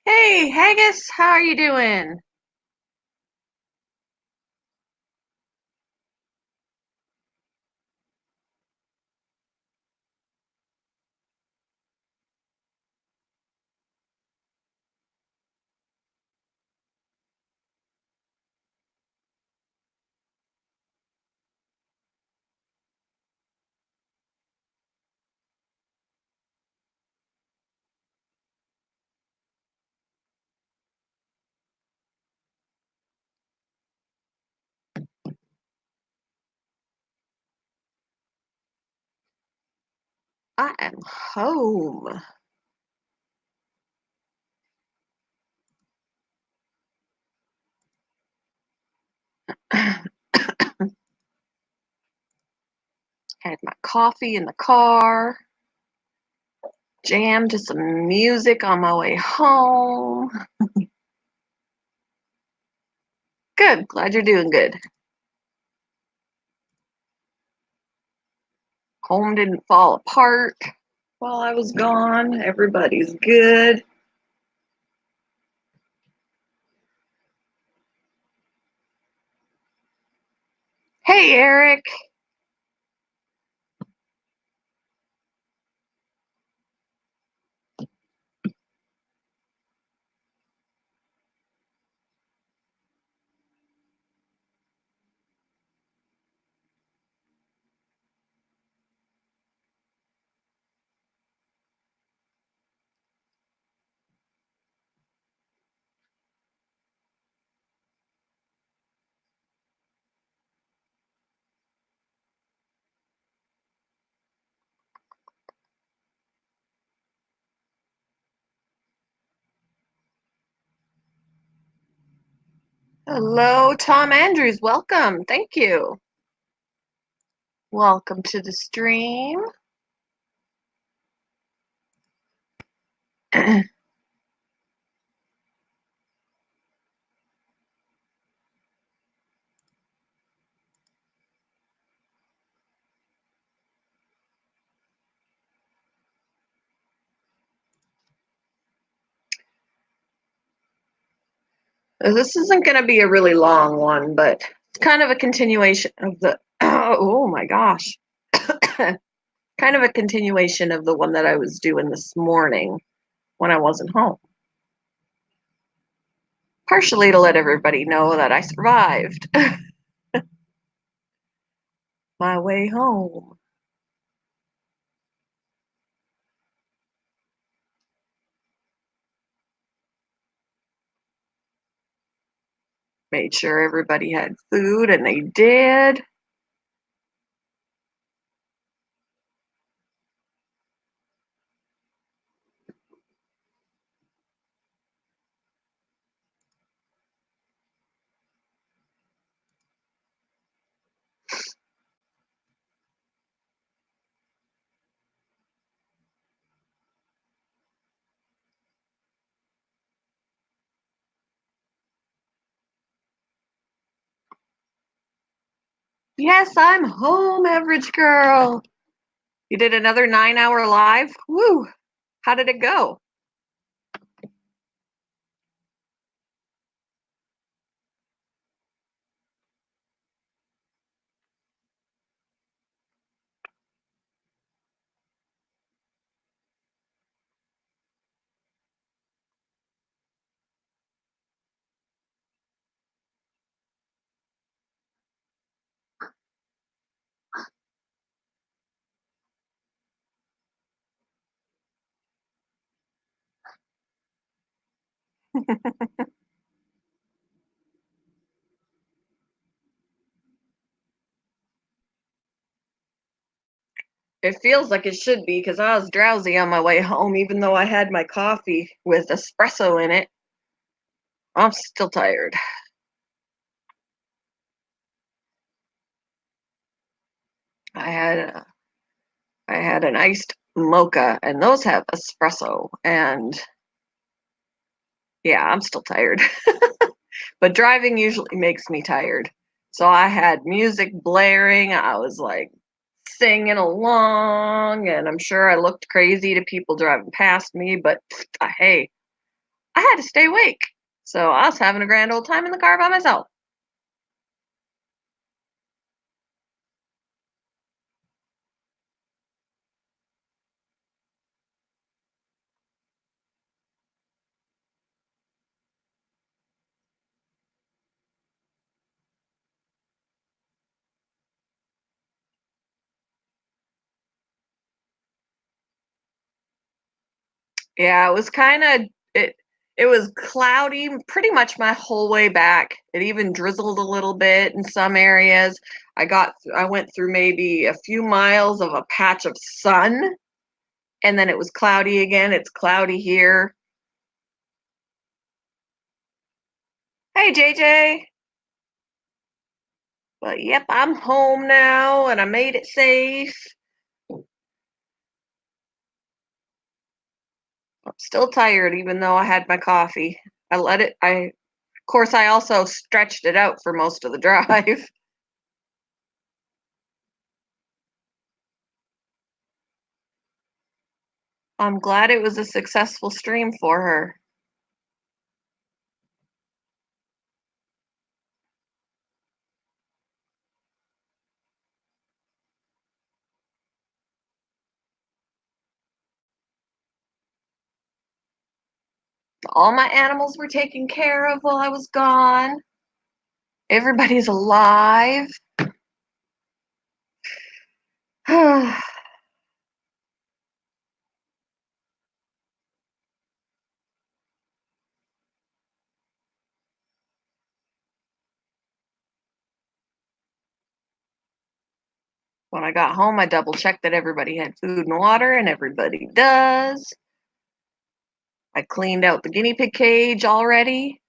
Hey, Haggis, how are you doing? I am home. Had my coffee in the car, jammed to some music on my way home. Good, glad you're doing good. Home didn't fall apart while I was gone. Everybody's good. Hey, Eric. Hello, Tom Andrews. Welcome. Thank you. Welcome to the stream. This isn't going to be a really long one, but it's kind of a continuation of the. Oh my gosh. Kind of a continuation of the one that I was doing this morning when I wasn't home. Partially to let everybody know that I survived my way home. Made sure everybody had food, and they did. Yes, I'm home, average girl. You did another 9-hour live? Woo! How did it go? It feels like it should be because I was drowsy on my way home, even though I had my coffee with espresso in it. I'm still tired. I had I had an iced mocha, and those have espresso. And yeah, I'm still tired. But driving usually makes me tired. So I had music blaring. I was like singing along, and I'm sure I looked crazy to people driving past me. But hey, I had to stay awake. So I was having a grand old time in the car by myself. Yeah, it was kind of it. It was cloudy pretty much my whole way back. It even drizzled a little bit in some areas. I went through maybe a few miles of a patch of sun, and then it was cloudy again. It's cloudy here. Hey, JJ. But yep, I'm home now and I made it safe. I'm still tired even though I had my coffee. Of course I also stretched it out for most of the drive. I'm glad it was a successful stream for her. All my animals were taken care of while I was gone. Everybody's alive. When I got home, I double checked that everybody had food and water, and everybody does. I cleaned out the guinea pig cage already,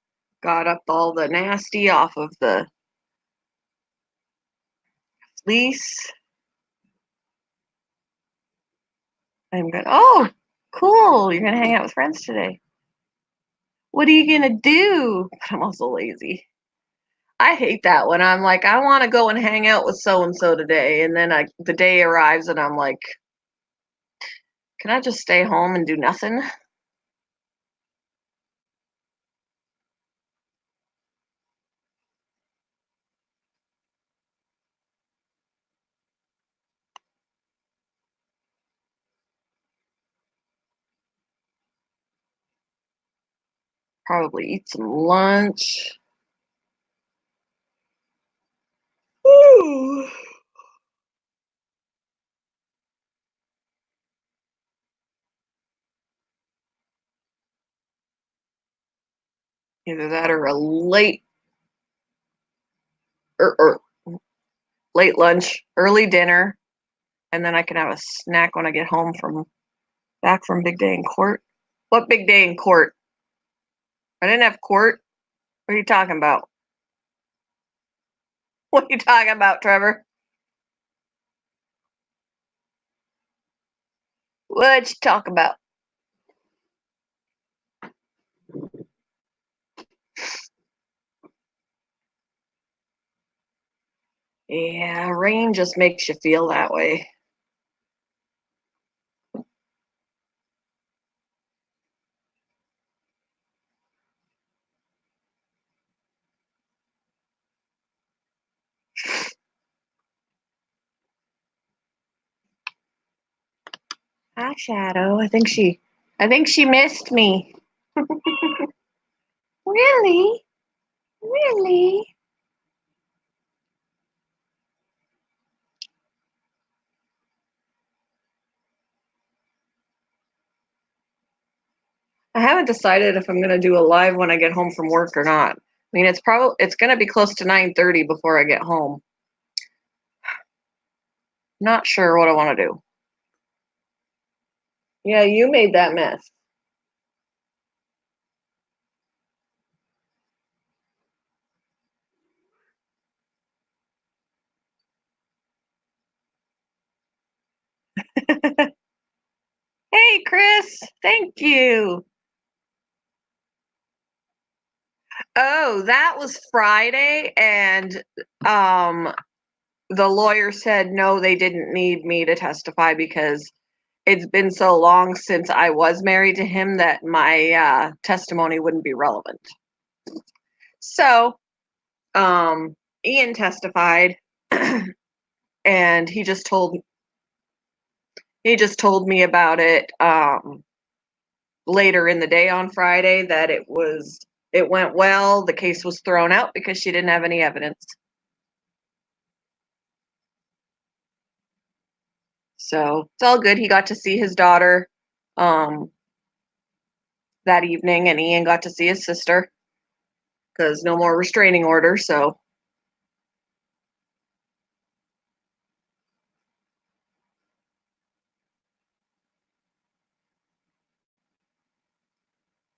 got up all the nasty off of the fleece. I'm good. Oh, cool. You're going to hang out with friends today. What are you going to do? But I'm also lazy. I hate that when I'm like, I want to go and hang out with so and so today. And then the day arrives and I'm like, can I just stay home and do nothing? Probably eat some lunch. Ooh. Either that or a or late lunch, early dinner, and then I can have a snack when I get home from back from Big Day in Court. What Big Day in Court? I didn't have court. What are you talking about? What are you talking about, Trevor? What you talk about? Yeah, rain just makes you feel that way. Hi, Shadow. I think she missed me. Really? Really? I haven't decided if I'm gonna do a live when I get home from work or not. I mean, it's gonna be close to 9:30 before I get home. Not sure what I want to do. Yeah, you made that mess. Hey, Chris. Thank you. Oh, that was Friday, and um, the lawyer said no, they didn't need me to testify because it's been so long since I was married to him that my testimony wouldn't be relevant. So, Ian testified, and he just told me about it later in the day on Friday that it went well. The case was thrown out because she didn't have any evidence. So it's all good. He got to see his daughter um, that evening, and Ian got to see his sister because no more restraining order. So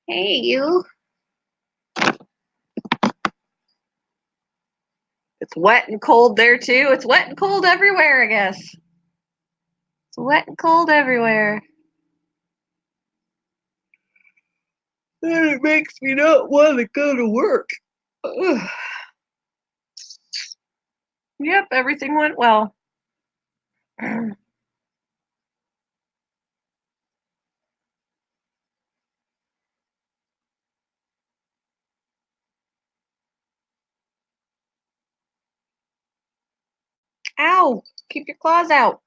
hey, you. It's wet and cold there too. It's wet and cold everywhere, I guess. It's wet and cold everywhere. And it makes me not want to go to work. Ugh. Yep, everything went well. Ow! Keep your claws out.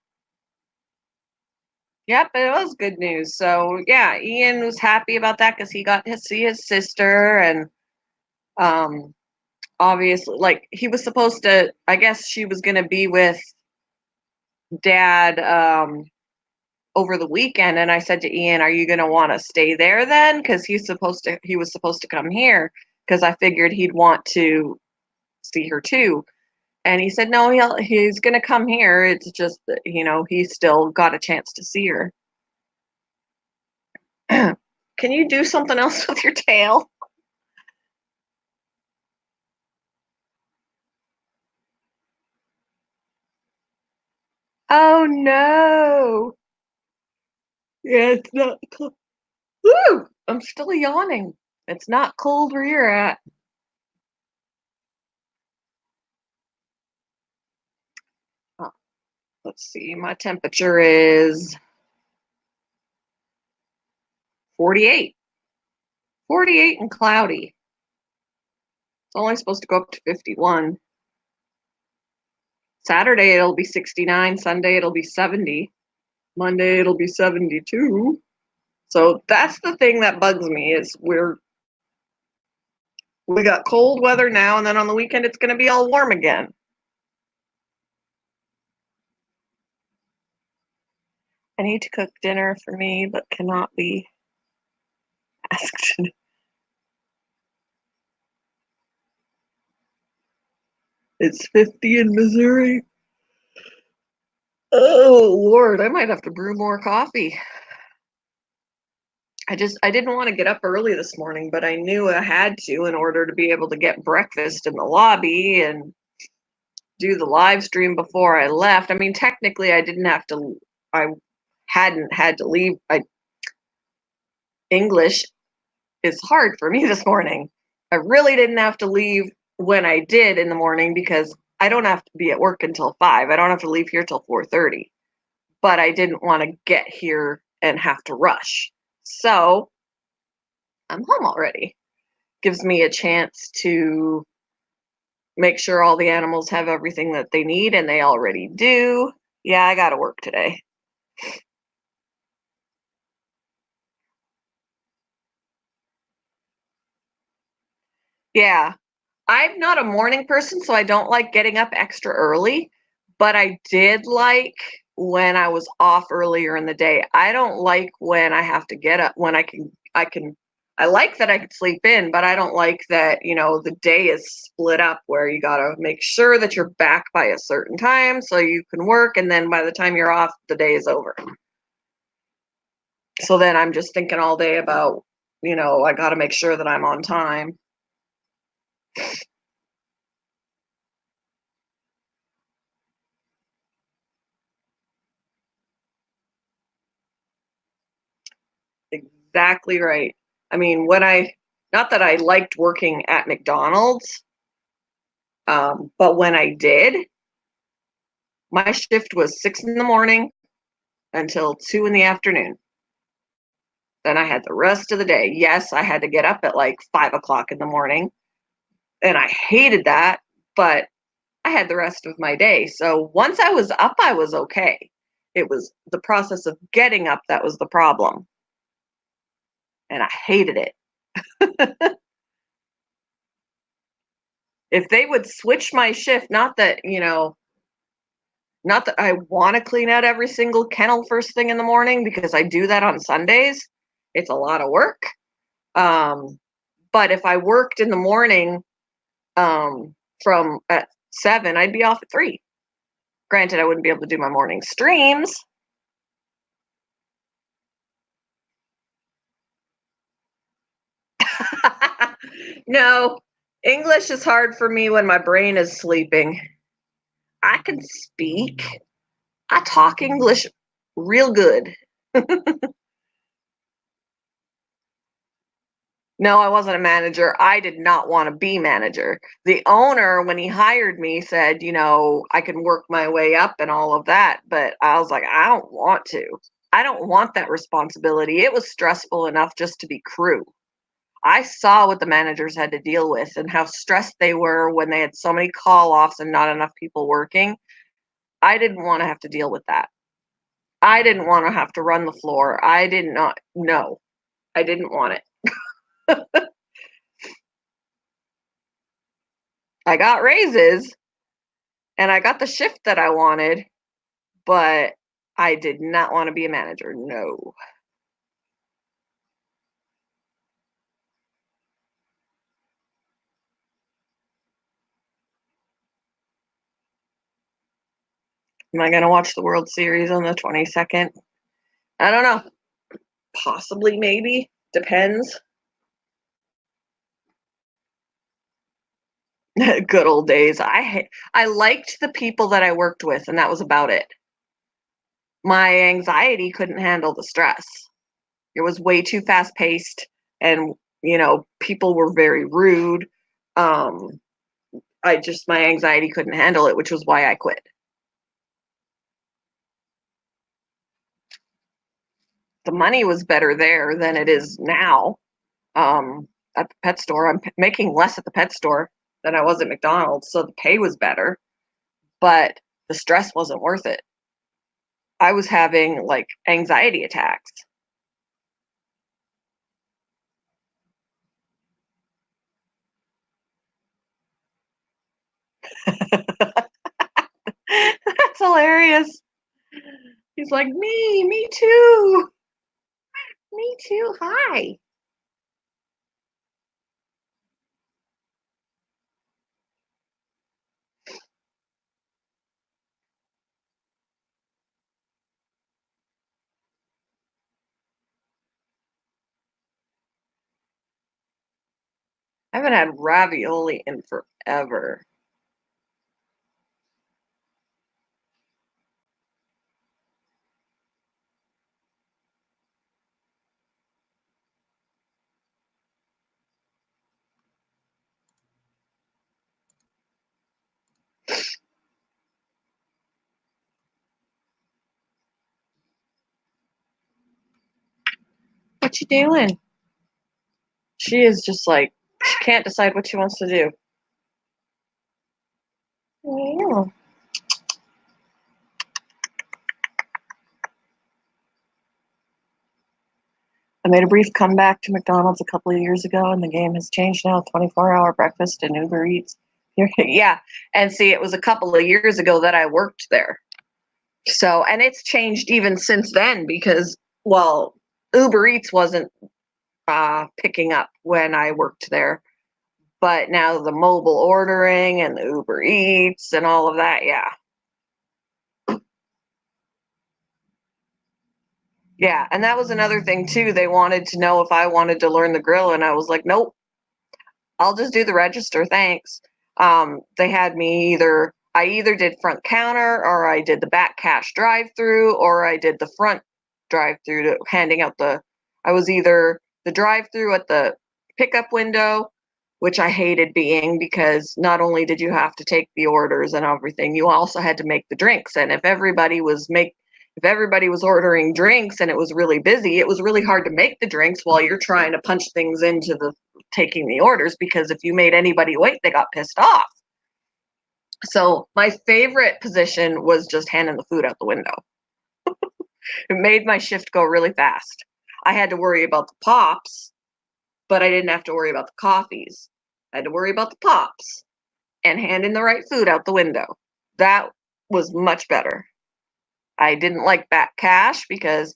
Yep, it was good news. So yeah, Ian was happy about that because he got to see his sister, and um, obviously, like he was supposed to. I guess she was gonna be with Dad over the weekend, and I said to Ian, "Are you gonna want to stay there then?" Because he was supposed to come here because I figured he'd want to see her too. And he said, "No, he's gonna come here. It's just that he's still got a chance to see her." Can you do something else with your tail? Oh no. Yeah, it's not cold. Woo! I'm still yawning. It's not cold where you're at. Oh, let's see. My temperature is 48. 48 and cloudy. It's only supposed to go up to 51. Saturday it'll be 69. Sunday it'll be 70. Monday it'll be 72. So that's the thing that bugs me is we got cold weather now, and then on the weekend it's going to be all warm again. I need to cook dinner for me, but cannot be asked. It's 50 in Missouri. Oh Lord, I might have to brew more coffee. I didn't want to get up early this morning, but I knew I had to in order to be able to get breakfast in the lobby and do the live stream before I left. I mean, technically I hadn't had to leave. English is hard for me this morning. I really didn't have to leave when I did in the morning because I don't have to be at work until 5. I don't have to leave here till 4:30. But I didn't want to get here and have to rush. So I'm home already. Gives me a chance to make sure all the animals have everything that they need, and they already do. Yeah, I got to work today. Yeah, I'm not a morning person, so I don't like getting up extra early, but I did like when I was off earlier in the day. I don't like when I have to get up when I like that I can sleep in, but I don't like that, the day is split up where you got to make sure that you're back by a certain time so you can work, and then by the time you're off, the day is over. So then I'm just thinking all day about, I got to make sure that I'm on time. Exactly right. I mean, not that I liked working at McDonald's, but when I did, my shift was 6 in the morning until 2 in the afternoon. Then I had the rest of the day. Yes, I had to get up at like 5 o'clock in the morning, and I hated that, but I had the rest of my day. So once I was up, I was okay. It was the process of getting up that was the problem, and I hated it. If they would switch my shift, not that I want to clean out every single kennel first thing in the morning because I do that on Sundays. It's a lot of work. Um, but if I worked in the morning from at 7, I'd be off at 3. Granted, I wouldn't be able to do my morning streams. No, English is hard for me when my brain is sleeping. I can speak. I talk English real good. No, I wasn't a manager. I did not want to be manager. The owner, when he hired me, said, I can work my way up and all of that. But I was like, I don't want to. I don't want that responsibility. It was stressful enough just to be crew. I saw what the managers had to deal with and how stressed they were when they had so many call offs and not enough people working. I didn't want to have to deal with that. I didn't want to have to run the floor. I did not, no, I didn't want it. I got raises and I got the shift that I wanted, but I did not want to be a manager. No. Am I going to watch the World Series on the 22nd? I don't know. Possibly, maybe. Depends. Good old days. I liked the people that I worked with, and that was about it. My anxiety couldn't handle the stress. It was way too fast paced, and people were very rude. Um, my anxiety couldn't handle it, which was why I quit. The money was better there than it is now. At the pet store, I'm making less at the pet store than I was at McDonald's, so the pay was better, but the stress wasn't worth it. I was having like anxiety attacks. That's hilarious. He's like, me too. Me too. Hi. I haven't had ravioli in forever. What you doing? She is just like, she can't decide what she wants to do. Yeah. I made a brief comeback to McDonald's a couple of years ago, and the game has changed now. 24-hour breakfast and Uber Eats. Yeah, and see, it was a couple of years ago that I worked there. So, and it's changed even since then because, well, Uber Eats wasn't picking up when I worked there, but now the mobile ordering and the Uber Eats and all of that, yeah. Yeah, and that was another thing too. They wanted to know if I wanted to learn the grill, and I was like, nope, I'll just do the register, thanks. They had me I either did front counter or I did the back cash drive through or I did the front drive through to handing out I was either the drive through at the pickup window, which I hated being because not only did you have to take the orders and everything, you also had to make the drinks. And if everybody was If everybody was ordering drinks and it was really busy, it was really hard to make the drinks while you're trying to punch things into the taking the orders, because if you made anybody wait, they got pissed off. So my favorite position was just handing the food out the window. It made my shift go really fast. I had to worry about the pops, but I didn't have to worry about the coffees. I had to worry about the pops and handing the right food out the window. That was much better. I didn't like back cash because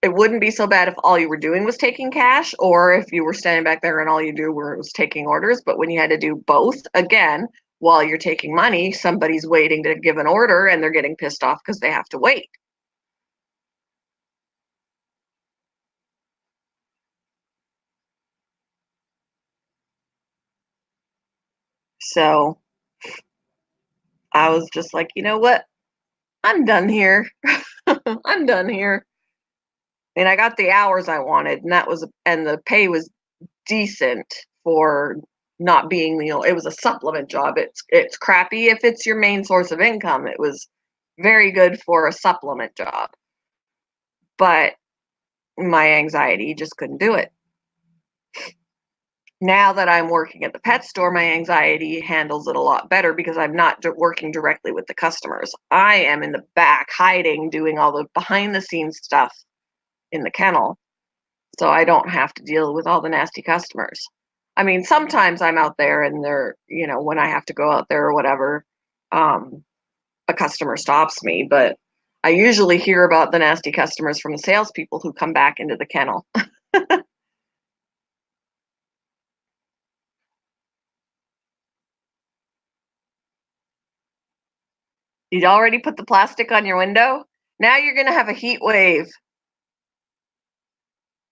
it wouldn't be so bad if all you were doing was taking cash, or if you were standing back there and all you do was taking orders. But when you had to do both, again, while you're taking money, somebody's waiting to give an order and they're getting pissed off because they have to wait. So I was just like, you know what? I'm done here. I'm done here. And I got the hours I wanted, and the pay was decent for not being it was a supplement job. It's crappy if it's your main source of income. It was very good for a supplement job, but my anxiety just couldn't do it. Now that I'm working at the pet store, my anxiety handles it a lot better because I'm not working directly with the customers. I am in the back hiding, doing all the behind the scenes stuff in the kennel, so I don't have to deal with all the nasty customers. I mean, sometimes I'm out there and when I have to go out there or whatever, um, a customer stops me, but I usually hear about the nasty customers from the salespeople who come back into the kennel. You'd already put the plastic on your window. Now you're going to have a heat wave.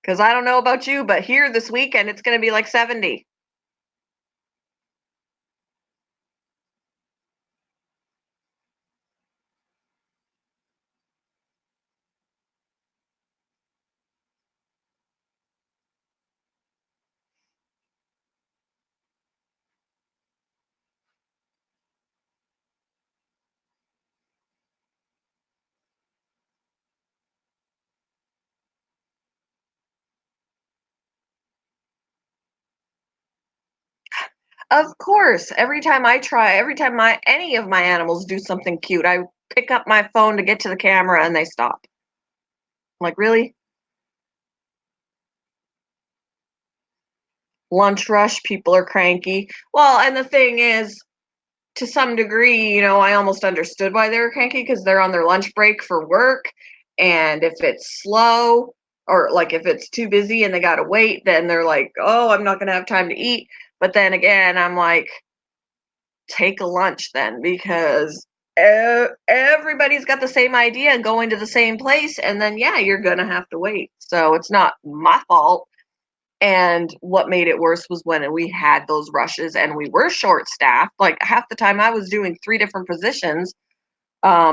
Because I don't know about you, but here this weekend, it's going to be like 70. Of course, every time any of my animals do something cute, I pick up my phone to get to the camera and they stop. I'm like, really? Lunch rush, people are cranky. Well, and the thing is, to some degree, I almost understood why they were cranky because they're on their lunch break for work. And if it's slow, or like if it's too busy and they got to wait, then they're like, oh, I'm not going to have time to eat. But then again, I'm like, take a lunch then, because everybody's got the same idea and going to the same place. And then, yeah, you're going to have to wait. So it's not my fault. And what made it worse was when we had those rushes and we were short staffed. Like half the time I was doing three different positions,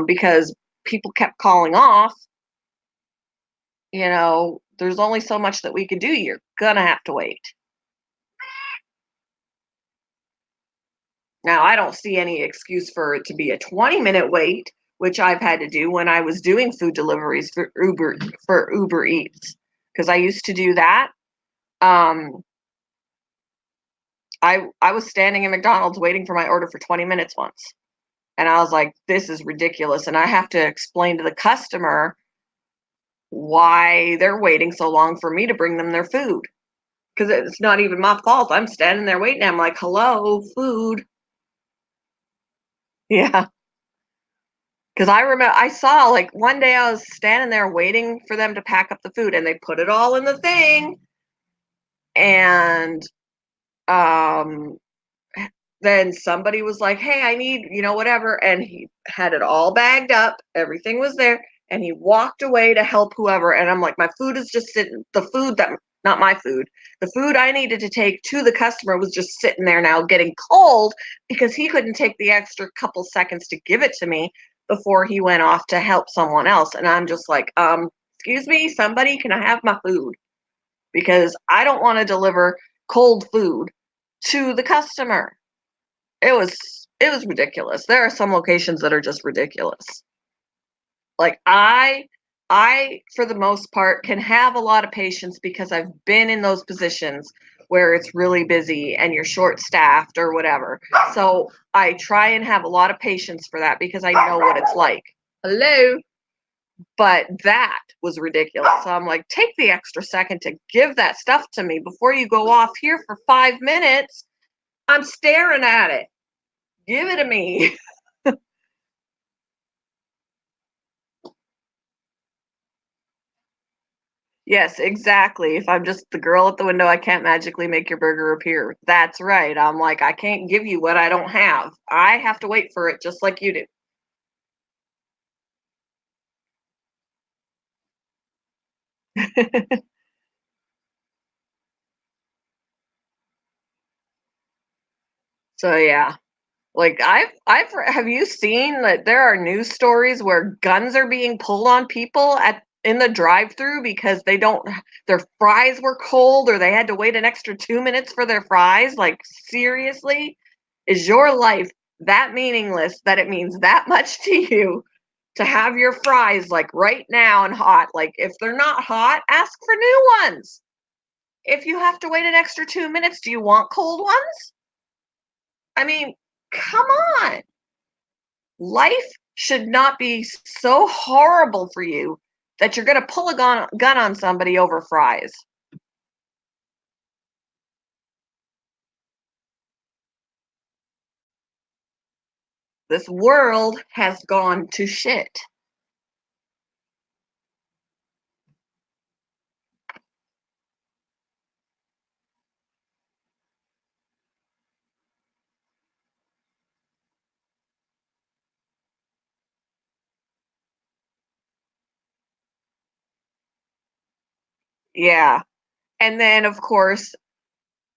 because people kept calling off. There's only so much that we could do. You're going to have to wait. Now, I don't see any excuse for it to be a 20-minute wait, which I've had to do when I was doing food deliveries for Uber Eats, because I used to do that. Um, I was standing in McDonald's waiting for my order for 20 minutes once. And I was like, this is ridiculous. And I have to explain to the customer why they're waiting so long for me to bring them their food. Because it's not even my fault. I'm standing there waiting. I'm like, hello, food. Yeah. Because I remember I saw, like, one day I was standing there waiting for them to pack up the food and they put it all in the thing. And um, then somebody was like, hey, I need, whatever. And he had it all bagged up. Everything was there. And he walked away to help whoever. And I'm like, my food is just sitting, not my food, the food I needed to take to the customer was just sitting there now getting cold because he couldn't take the extra couple seconds to give it to me before he went off to help someone else. And I'm just like, excuse me, somebody, can I have my food? Because I don't want to deliver cold food to the customer. It was ridiculous. There are some locations that are just ridiculous. Like I for the most part can have a lot of patience because I've been in those positions where it's really busy and you're short staffed or whatever. So I try and have a lot of patience for that because I know what it's like. Hello. But that was ridiculous. So I'm like, take the extra second to give that stuff to me before you go off here for 5 minutes. I'm staring at it. Give it to me. Yes, exactly. If I'm just the girl at the window, I can't magically make your burger appear. That's right. I'm like, I can't give you what I don't have. I have to wait for it just like you do. So yeah. Like I've have you seen that there are news stories where guns are being pulled on people at in the drive-through because they don't their fries were cold or they had to wait an extra 2 minutes for their fries? Like seriously? Is your life that meaningless that it means that much to you to have your fries like right now and hot? Like if they're not hot, ask for new ones. If you have to wait an extra 2 minutes, do you want cold ones? I mean, come on. Life should not be so horrible for you that you're going to pull a gun on somebody over fries. This world has gone to shit. Yeah. And then of course,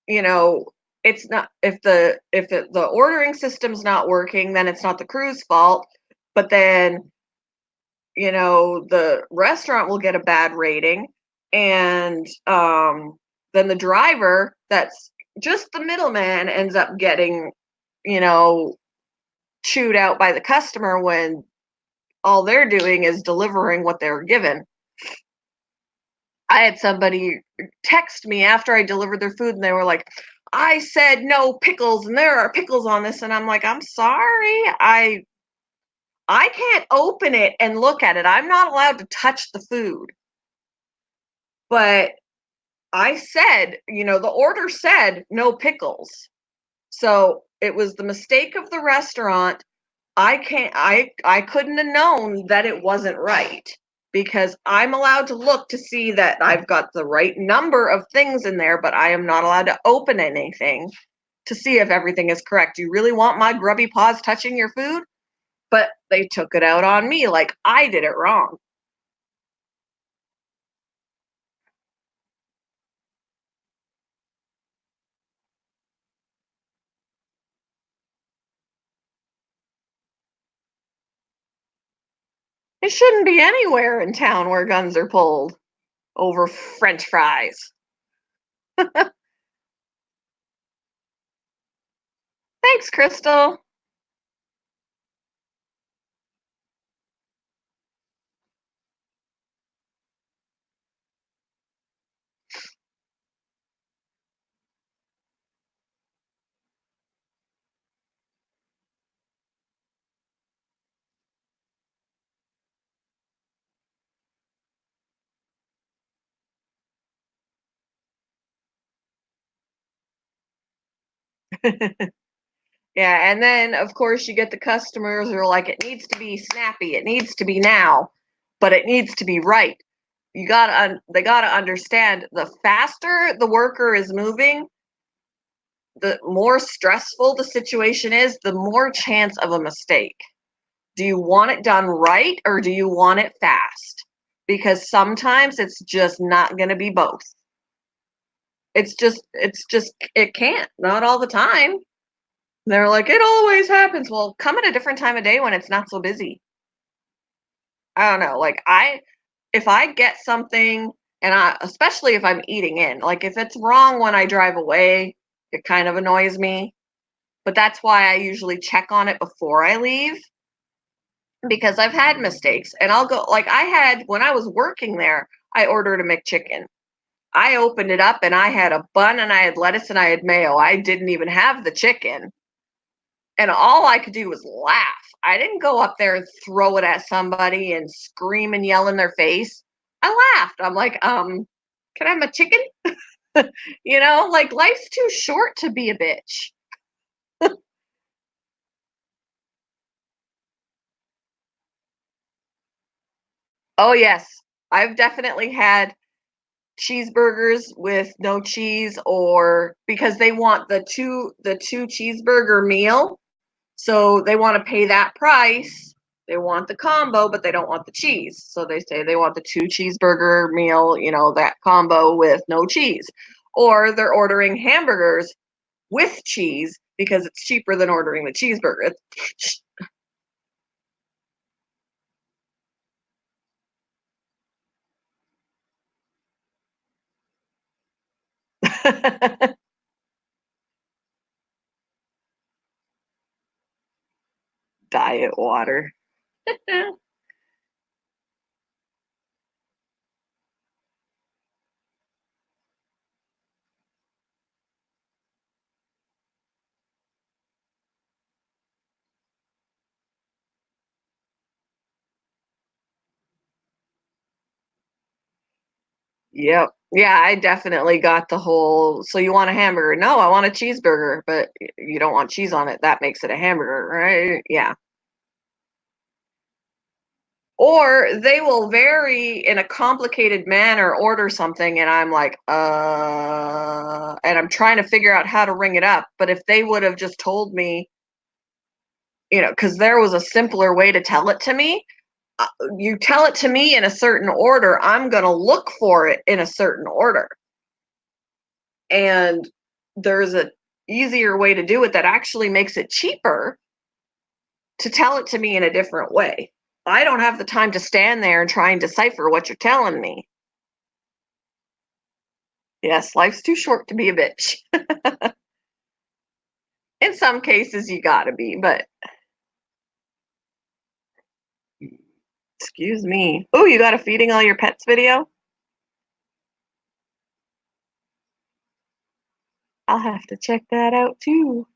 you know, it's not if the ordering system's not working, then it's not the crew's fault. But then, the restaurant will get a bad rating and then the driver that's just the middleman ends up getting, you know, chewed out by the customer when all they're doing is delivering what they're given. I had somebody text me after I delivered their food and they were like, I said no pickles and there are pickles on this. And I'm like, I'm sorry. I can't open it and look at it. I'm not allowed to touch the food. But I said, the order said no pickles. So it was the mistake of the restaurant. I couldn't have known that it wasn't right because I'm allowed to look to see that I've got the right number of things in there, but I am not allowed to open anything to see if everything is correct. Do you really want my grubby paws touching your food? But they took it out on me like I did it wrong. It shouldn't be anywhere in town where guns are pulled over french fries. Thanks, Crystal. Yeah, and then of course you get the customers who are like, it needs to be snappy, it needs to be now, but it needs to be right. They gotta understand the faster the worker is moving, the more stressful the situation is, the more chance of a mistake. Do you want it done right or do you want it fast? Because sometimes it's just not gonna be both. It's just it can't, not all the time. They're like, "It always happens." Well, come at a different time of day when it's not so busy. I don't know, like, if I get something and I especially if I'm eating in, like, if it's wrong when I drive away, it kind of annoys me, but that's why I usually check on it before I leave. because I've had mistakes, and I'll go like I had when I was working there, I ordered a McChicken. I opened it up and I had a bun and I had lettuce and I had mayo. I didn't even have the chicken. And all I could do was laugh. I didn't go up there and throw it at somebody and scream and yell in their face. I laughed. I'm like, can I have my chicken? Like life's too short to be a bitch. Oh yes. I've definitely had cheeseburgers with no cheese or because they want the two cheeseburger meal. So they want to pay that price. They want the combo, but they don't want the cheese. So they say they want the two cheeseburger meal, that combo with no cheese. Or they're ordering hamburgers with cheese because it's cheaper than ordering the cheeseburger. Diet water. Yep. Yeah, I definitely got the whole, so you want a hamburger? No, I want a cheeseburger, but you don't want cheese on it. That makes it a hamburger, right? Yeah. Or they will very in a complicated manner order something and I'm like, and I'm trying to figure out how to ring it up. But if they would have just told me, because there was a simpler way to tell it to me, you tell it to me in a certain order, I'm going to look for it in a certain order. And there's a easier way to do it that actually makes it cheaper to tell it to me in a different way. I don't have the time to stand there and try and decipher what you're telling me. Yes, life's too short to be a bitch. In some cases, you gotta be, but excuse me. Oh, you got a feeding all your pets video? I'll have to check that out too.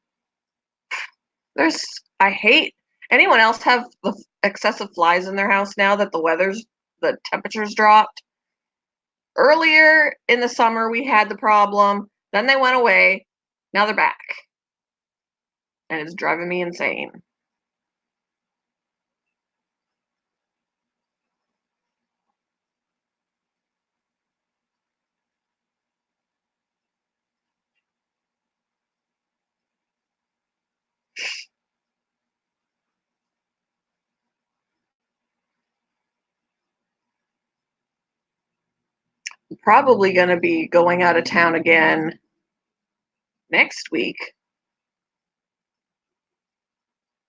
There's, I hate, anyone else have the excessive flies in their house now that the temperatures dropped? Earlier in the summer, we had the problem, then they went away, now they're back, and it's driving me insane. I'm probably going to be going out of town again next week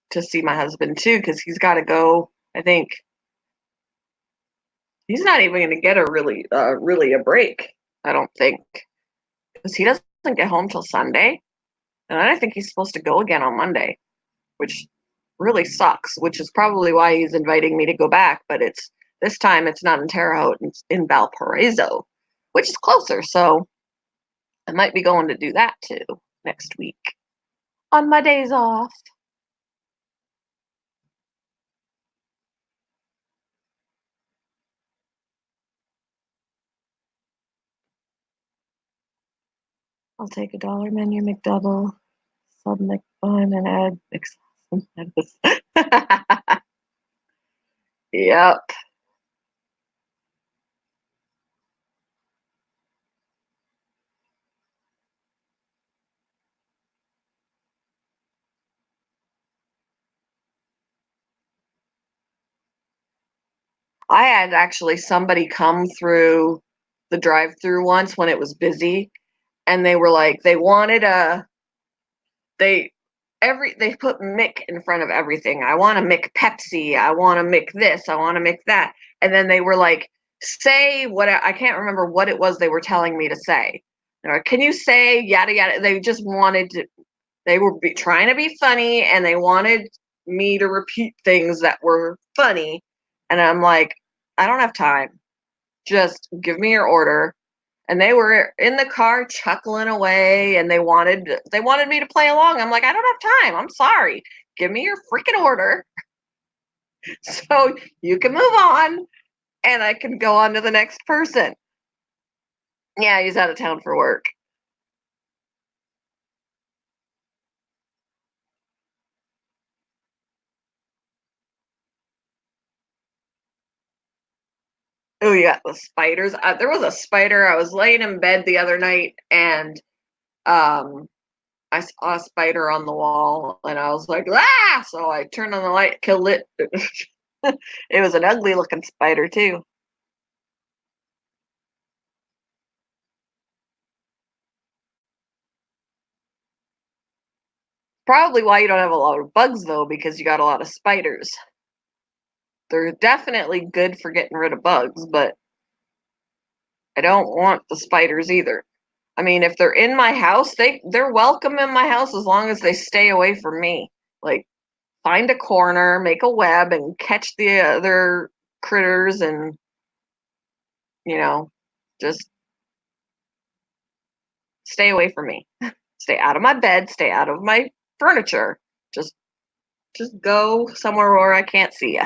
to see my husband too because he's got to go. I think he's not even going to get really a break. I don't think because he doesn't get home till Sunday, and I think he's supposed to go again on Monday, which really sucks. Which is probably why he's inviting me to go back. But it's this time it's not in Terre Haute; it's in Valparaiso, which is closer. So I might be going to do that too next week on my days off. I'll take a dollar menu McDouble, sub McBun, and add McSauce. Yep. I had actually somebody come through the drive-through once when it was busy, and they were like, they wanted a they they put Mick in front of everything. I want to Mick Pepsi. I want to Mick this. I want to Mick that. And then they were like, say what I can't remember what it was they were telling me to say. Or can you say yada yada? They just wanted to. They were trying to be funny, and they wanted me to repeat things that were funny. And I'm like, I don't have time. Just give me your order. And they were in the car chuckling away and they wanted me to play along. I'm like, I don't have time. I'm sorry. Give me your freaking order so you can move on and I can go on to the next person. Yeah, he's out of town for work. Oh, yeah, the spiders. There was a spider. I was laying in bed the other night and um I saw a spider on the wall and I was like, ah! So I turned on the light, killed it. It was an ugly looking spider too. Probably why you don't have a lot of bugs though, because you got a lot of spiders. They're definitely good for getting rid of bugs, but I don't want the spiders either. I mean, if they're in my house, they're welcome in my house as long as they stay away from me. Like find a corner, make a web and catch the other critters and, you know, just stay away from me. Stay out of my bed, stay out of my furniture. Just just go somewhere where I can't see you.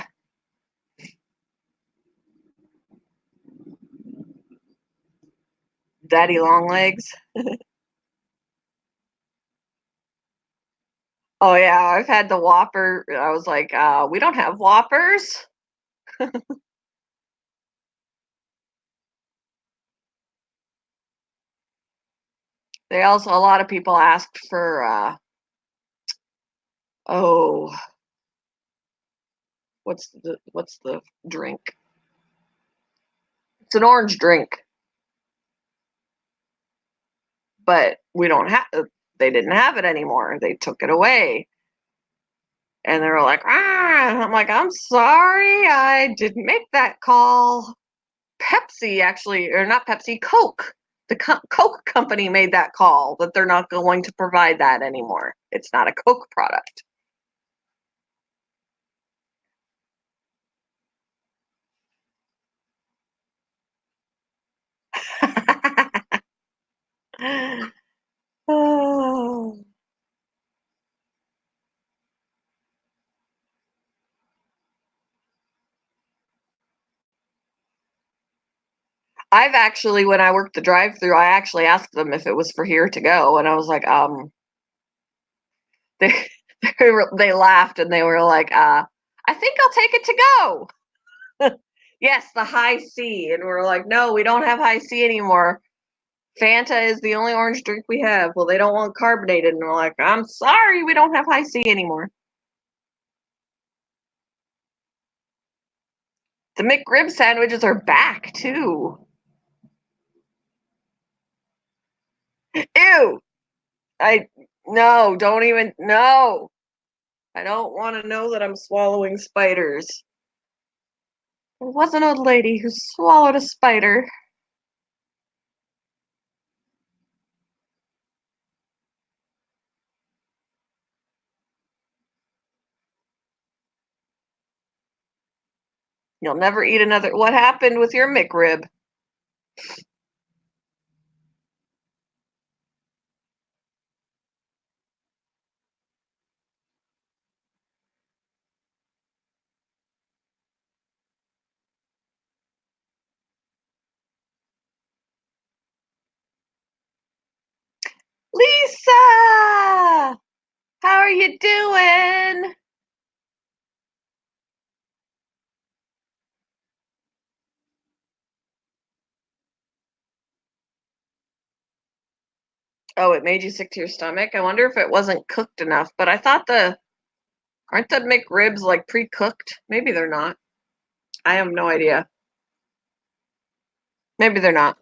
Daddy long legs. Oh yeah, I've had the Whopper. I was like, we don't have Whoppers. They also a lot of people asked for oh, what's the drink? It's an orange drink, but we don't have they didn't have it anymore. They took it away. And they were like, ah, and I'm like, I'm sorry, I didn't make that call. Pepsi actually, or not Pepsi, Coke. The Coke company made that call that they're not going to provide that anymore. It's not a Coke product. Oh. I've actually, when I worked the drive-through, I actually asked them if it was for here to go, and I was like, they they laughed and they were like, I think I'll take it to go. Yes, the high C, and we're like, no, we don't have high C anymore. Fanta is the only orange drink we have. Well, they don't want carbonated, and we're like, I'm sorry, we don't have high C anymore. The McRib sandwiches are back too. Ew. I no, don't even no. I don't want to know that I'm swallowing spiders. There was an old lady who swallowed a spider. You'll never eat another. What happened with your McRib? Lisa! How are you doing? Oh, it made you sick to your stomach? I wonder if it wasn't cooked enough, but I thought the aren't the McRibs like pre-cooked? Maybe they're not. I have no idea. Maybe they're not.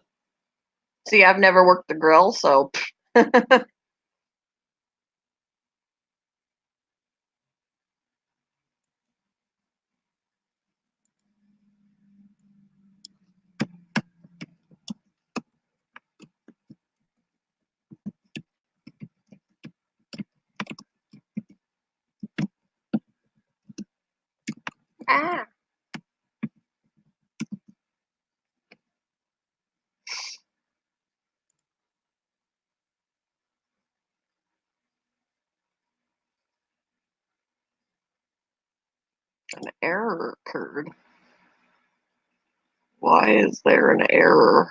See, I've never worked the grill, so An error occurred. Why is there an error?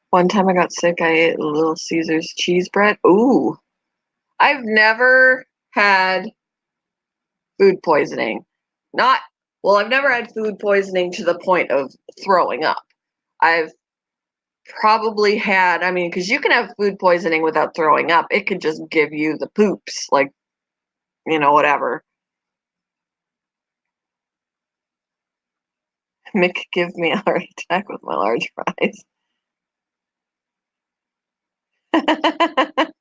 One time I got sick, I ate Little Caesars cheese bread. Ooh, I've never had food poisoning. Not, well, I've never had food poisoning to the point of throwing up. I've probably had, I mean, because you can have food poisoning without throwing up. It could just give you the poops, like, whatever. Mick give me a heart attack with my large fries. I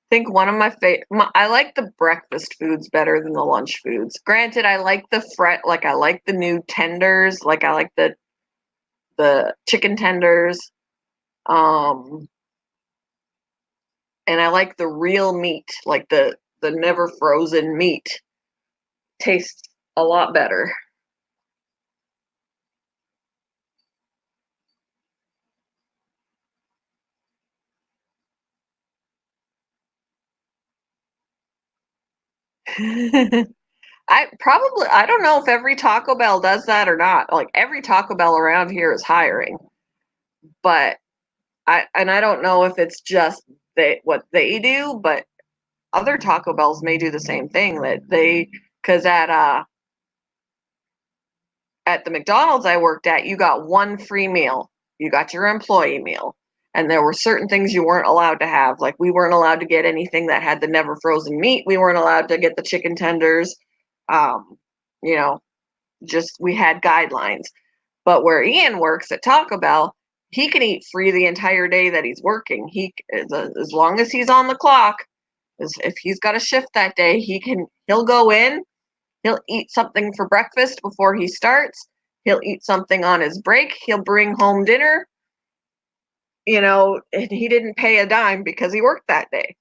think one of my favorite, I like the breakfast foods better than the lunch foods. Granted, I like like I like the new tenders, like I like the chicken tenders, um, and I like the real meat, like the never frozen meat. Tastes a lot better. I don't know if every Taco Bell does that or not. Like every Taco Bell around here is hiring, but I don't know if it's just what they do, but other Taco Bells may do the same thing that they because at the McDonald's I worked at, you got one free meal. You got your employee meal. And there were certain things you weren't allowed to have. Like we weren't allowed to get anything that had the never frozen meat. We weren't allowed to get the chicken tenders. Um, you know, just we had guidelines. But where Ian works at Taco Bell, he can eat free the entire day that he's working. As long as he's on the clock, if he's got a shift that day, he'll go in, he'll eat something for breakfast before he starts. He'll eat something on his break. He'll bring home dinner, and he didn't pay a dime because he worked that day.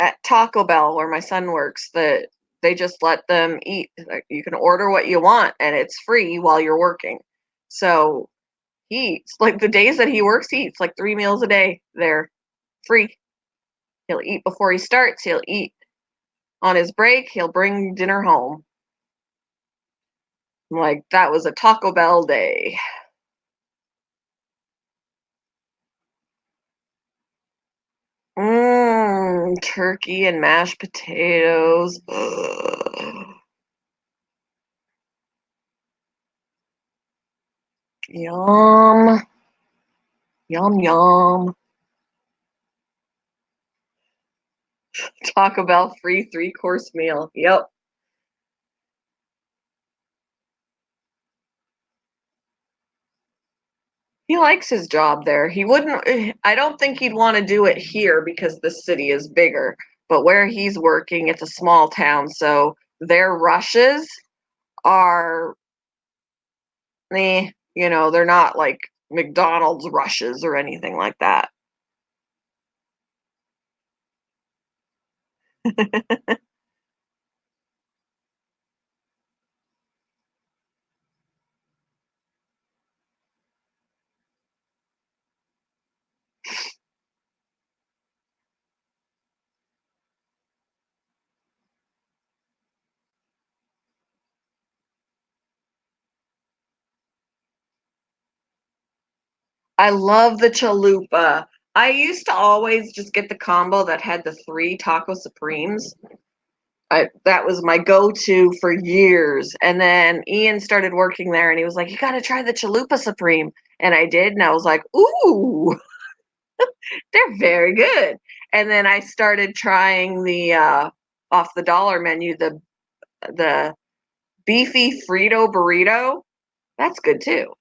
At Taco Bell, where my son works, they just let them eat. Like, you can order what you want and it's free while you're working. So he eats like the days that he works, he eats like 3 meals a day. They're free. He'll eat before he starts. He'll eat on his break. He'll bring dinner home. I'm like, that was a Taco Bell day. Turkey and mashed potatoes. Ugh. Yum, yum, yum. Taco Bell free 3-course meal. Yep. He likes his job there. He wouldn't, I don't think he'd want to do it here because the city is bigger. But where he's working, it's a small town. So their rushes are, they're not like McDonald's rushes or anything like that. I love the chalupa. I used to always just get the combo that had the 3 taco supremes. That was my go-to for years. And then Ian started working there and he was like, "You got to try the chalupa supreme." And I did and I was like, "Ooh, they're very good." And then I started trying the off the dollar menu, the beefy Frito burrito. That's good too.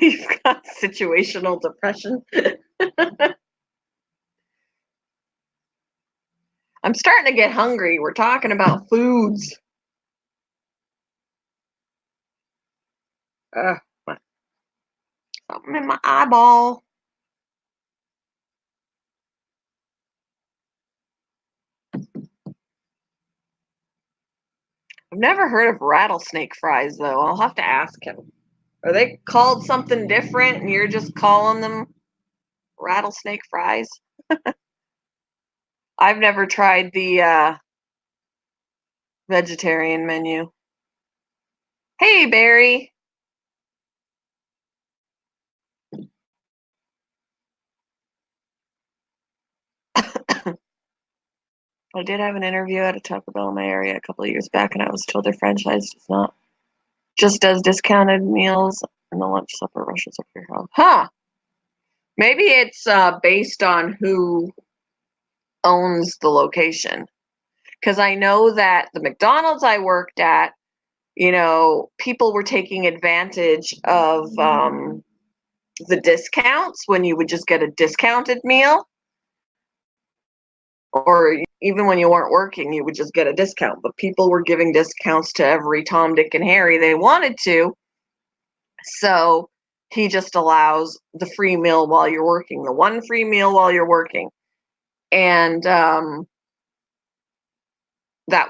You've got situational depression. I'm starting to get hungry. We're talking about foods. Uh, something in my eyeball. I've never heard of rattlesnake fries, though. I'll have to ask him. Are they called something different and you're just calling them rattlesnake fries? I've never tried the vegetarian menu. Hey, Barry. I did have an interview at a Taco Bell in my area a couple of years back, and I was told their franchise does not just does discounted meals and the lunch, supper, rushes up your house. Huh? Maybe it's based on who owns the location. Because I know that the McDonald's I worked at, people were taking advantage of the discounts when you would just get a discounted meal, or even when you weren't working, you would just get a discount. But people were giving discounts to every Tom, Dick, and Harry they wanted to. So he just allows the free meal while you're working, the one free meal while you're working. And that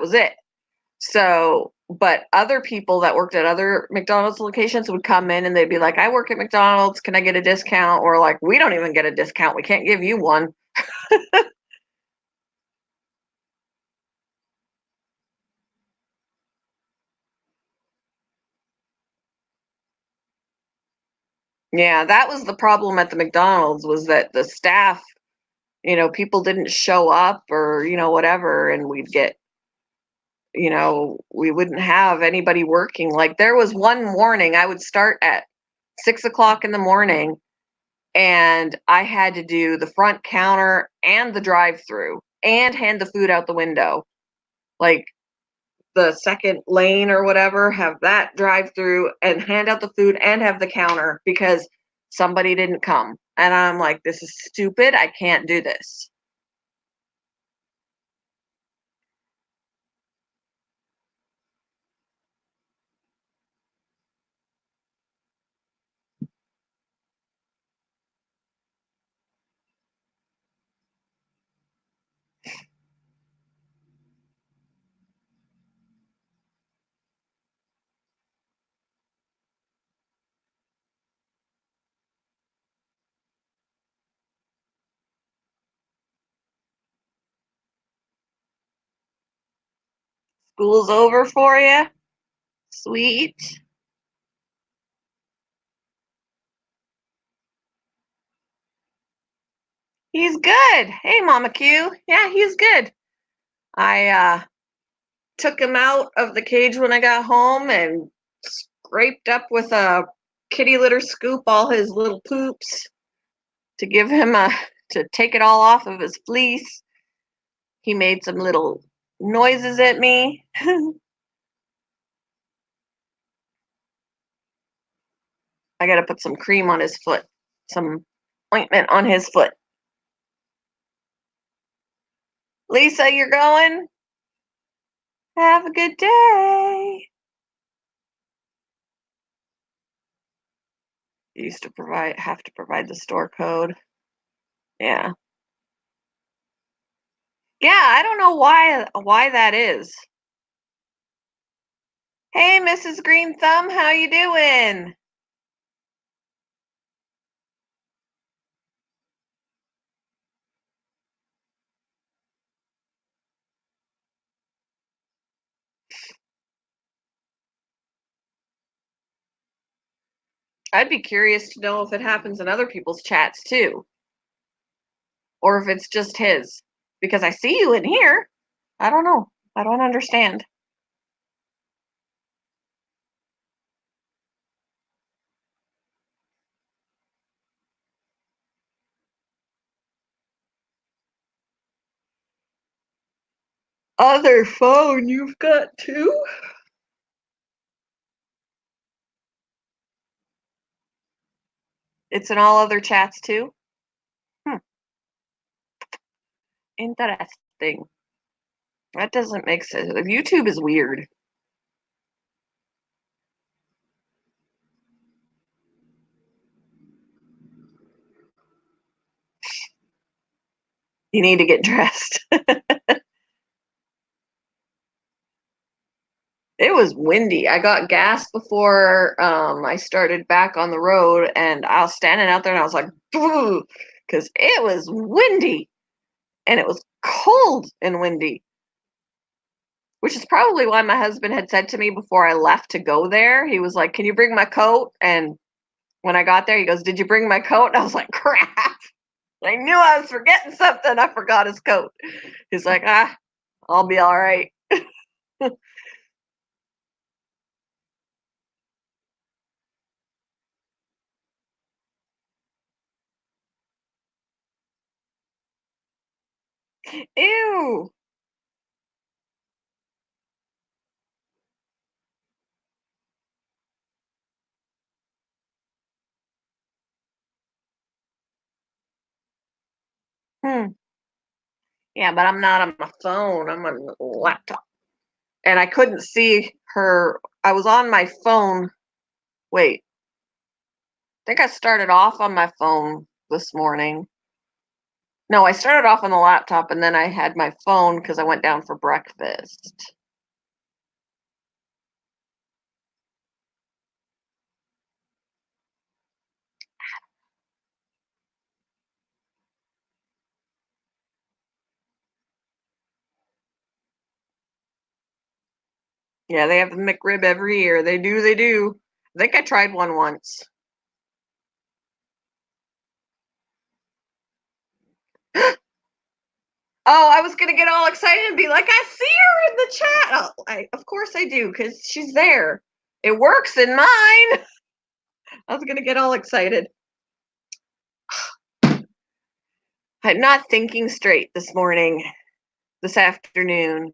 was it. So, but other people that worked at other McDonald's locations would come in and they'd be like, I work at McDonald's. Can I get a discount? Or like, we don't even get a discount. We can't give you one. Yeah, that was the problem at the McDonald's, was that the staff, people didn't show up, or, whatever. And we'd get, we wouldn't have anybody working. Like, there was one morning I would start at 6 o'clock in the morning, and I had to do the front counter and the drive through and hand the food out the window. Like, the second lane or whatever, have that drive through and hand out the food and have the counter because somebody didn't come. And I'm like, this is stupid. I can't do this. School's over for you. Sweet. He's good. Hey, Mama Q. Yeah, he's good. I took him out of the cage when I got home and scraped up with a kitty litter scoop all his little poops to give him to take it all off of his fleece. He made some little noises at me. I got to put some cream on his foot, some ointment on his foot. Lisa, you're going? Have a good day. You used to have to provide the store code. Yeah. Yeah, I don't know why that is. Hey, Mrs. Green Thumb, how you doing? I'd be curious to know if it happens in other people's chats too, or if it's just his. Because I see you in here. I don't know. I don't understand. Other phone you've got too? It's in all other chats too? Hmm, interesting. That doesn't make sense. YouTube is weird. You need to get dressed. It was windy. I got gas before I started back on the road, and I was standing out there and I was like, because it was windy and it was cold and windy, which is probably why my husband had said to me before I left to go there, he was like, "Can you bring my coat?" And when I got there, he goes, "Did you bring my coat?" And I was like, "Crap. I knew I was forgetting something. I forgot his coat." He's like, "Ah, I'll be all right." Ew. Hmm. Yeah, but I'm not on my phone. I'm on the laptop. And I couldn't see her. I was on my phone. Wait, I think I started off on my phone this morning. No, I started off on the laptop and then I had my phone because I went down for breakfast. Yeah, they have the McRib every year. They do, they do. I think I tried one once. Oh, I was gonna get all excited and be like, "I see her in the chat." Oh, of course I do, because she's there. It works in mine. I was gonna get all excited. I'm not thinking straight this morning, this afternoon.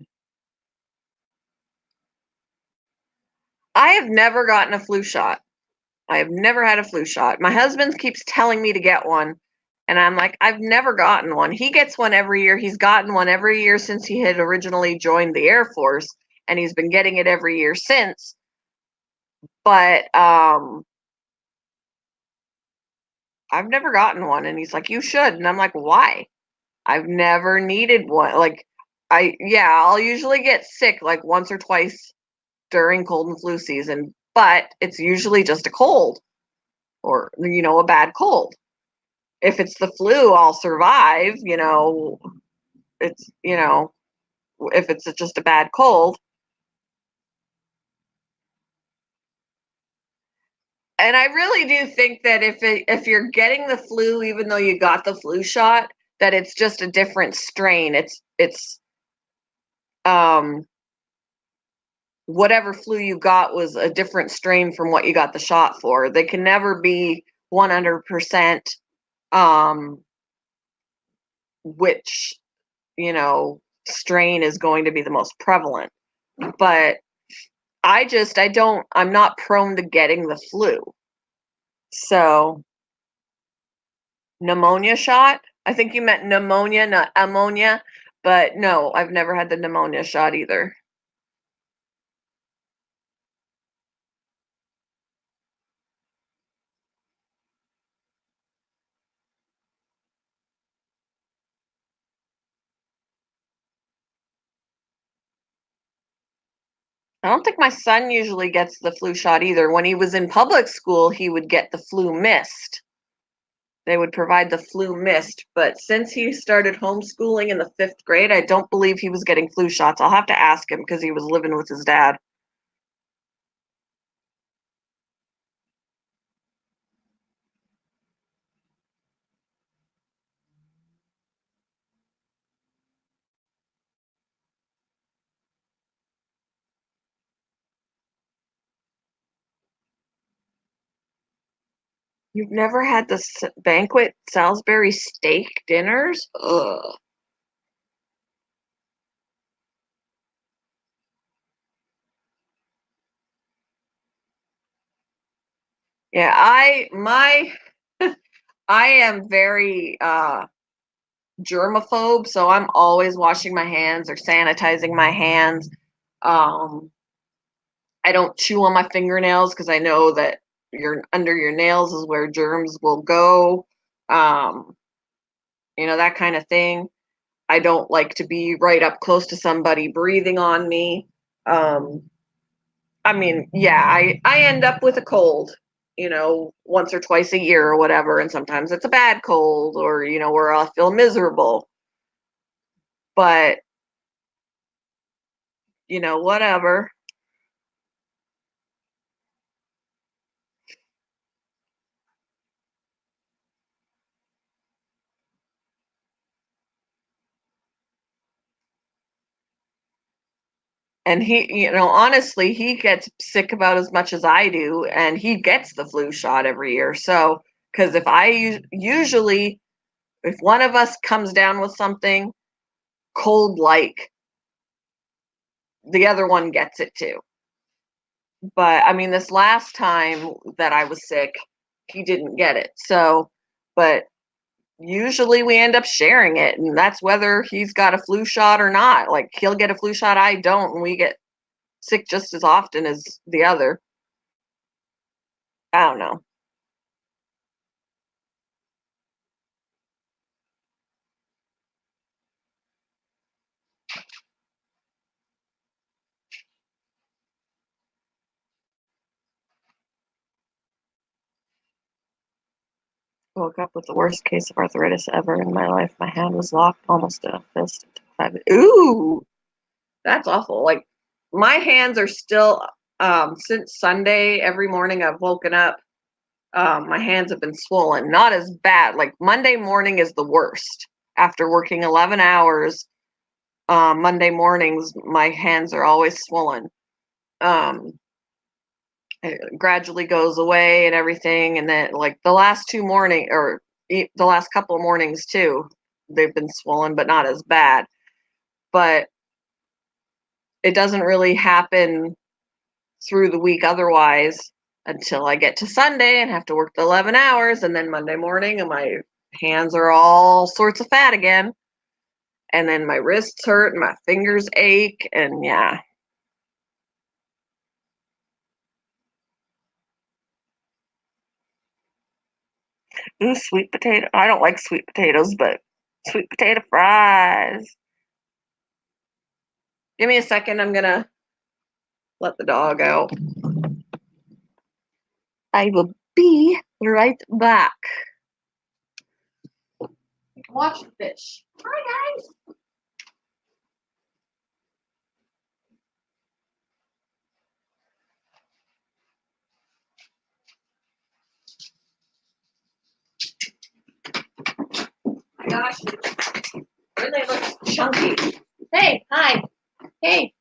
I have never gotten a flu shot. I have never had a flu shot. My husband keeps telling me to get one, and I'm like, I've never gotten one. He gets one every year. He's gotten one every year since he had originally joined the Air Force, and he's been getting it every year since. But I've never gotten one, and he's like, "You should." And I'm like, "Why?" I've never needed one. Like, I'll usually get sick like once or twice during cold and flu season, but it's usually just a cold or, a bad cold. If it's the flu, I'll survive, it's, if it's just a bad cold. And I really do think that if you're getting the flu, even though you got the flu shot, that it's just a different strain. It's um whatever flu you got was a different strain from what you got the shot for. They can never be 100% um which, you know, strain is going to be the most prevalent. But I'm not prone to getting the flu. So, pneumonia shot? I think you meant pneumonia, not ammonia. But no, I've never had the pneumonia shot either. I don't think my son usually gets the flu shot either. When he was in public school, he would get the flu mist. They would provide the flu mist, but since he started homeschooling in the 5th grade, I don't believe he was getting flu shots. I'll have to ask him because he was living with his dad. You've never had the banquet Salisbury steak dinners? Ugh. Yeah, I my I am very germaphobe, so I'm always washing my hands or sanitizing my hands. Um, I don't chew on my fingernails because I know that your under your nails is where germs will go. Um, that kind of thing. I don't like to be right up close to somebody breathing on me. Um, I mean, yeah, I end up with a cold, once or twice a year or whatever, and sometimes it's a bad cold or where I'll feel miserable. But whatever. And honestly, he gets sick about as much as I do, and he gets the flu shot every year. So, because if usually, if one of us comes down with something cold like, the other one gets it too. But I mean, this last time that I was sick, he didn't get it. So, but usually we end up sharing it, and that's whether he's got a flu shot or not. Like, he'll get a flu shot, I don't, and we get sick just as often as the other. I don't know. Woke up with the worst case of arthritis ever in my life. My hand was locked almost to a fist. Ooh, that's awful. Like, my hands are still, since Sunday, every morning I've woken up, my hands have been swollen. Not as bad. Like, Monday morning is the worst. After working 11 hours, Monday mornings, my hands are always swollen. Um, it gradually goes away and everything, and then like the last two morning or the last couple of mornings too, they've been swollen, but not as bad. But it doesn't really happen through the week otherwise until I get to Sunday and have to work the 11 hours, and then Monday morning and my hands are all sorts of fat again, and then my wrists hurt and my fingers ache, and yeah. Ooh, sweet potato. I don't like sweet potatoes, but sweet potato fries. Give me a second. I'm gonna let the dog out. I will be right back. Watch the fish. Hi, guys. My gosh, really looks chunky. Hey, hi. Hey,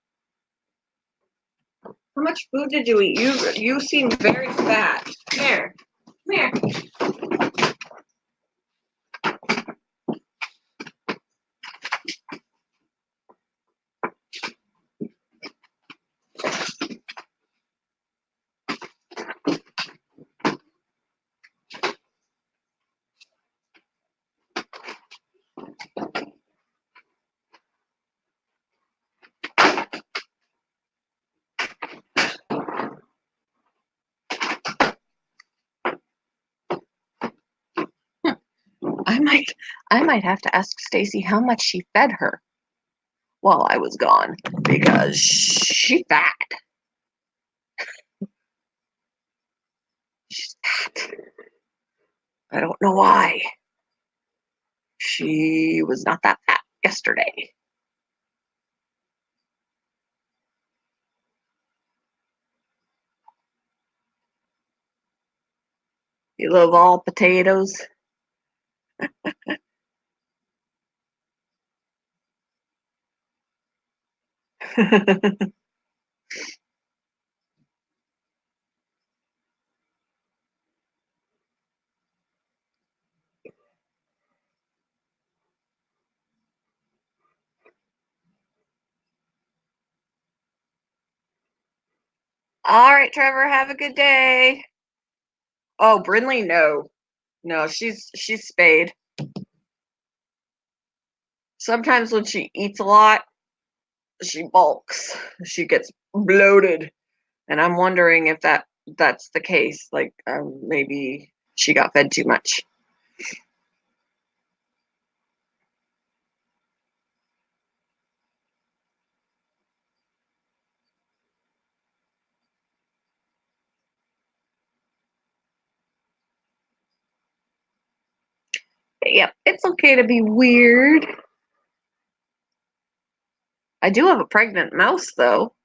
how much food did you eat? You seem very fat. Come here. Come here. I might I might have to ask Stacy how much she fed her while I was gone because she's fat. She's fat. I don't know why. She was not that fat yesterday. You love all potatoes. All right, Trevor, have a good day. Oh, Brinley, no. No, she's spayed. Sometimes when she eats a lot, she bulks. She gets bloated, and I'm wondering if that's the case. Like, maybe she got fed too much. Yep, it's okay to be weird. I do have a pregnant mouse, though.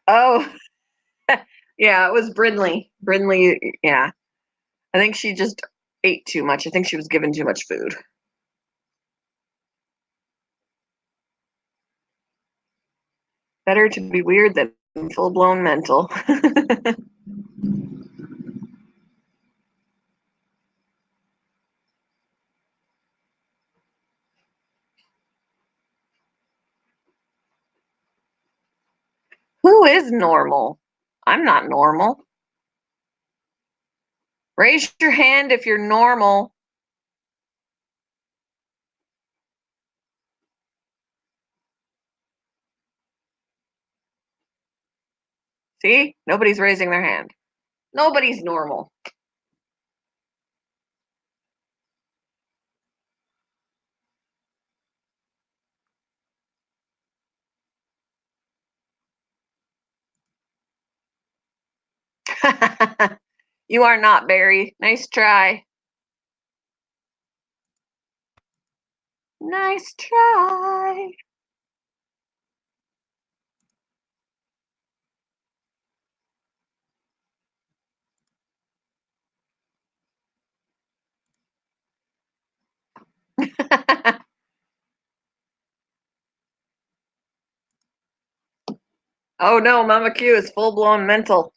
Oh, yeah, it was Brinley. Brinley, yeah. I think she just ate too much. I think she was given too much food. Better to be weird than full blown mental. Who is normal? I'm not normal. Raise your hand if you're normal. See? Nobody's raising their hand. Nobody's normal. You are not, Barry. Nice try. Nice try. Oh no, Mama Q is full blown mental.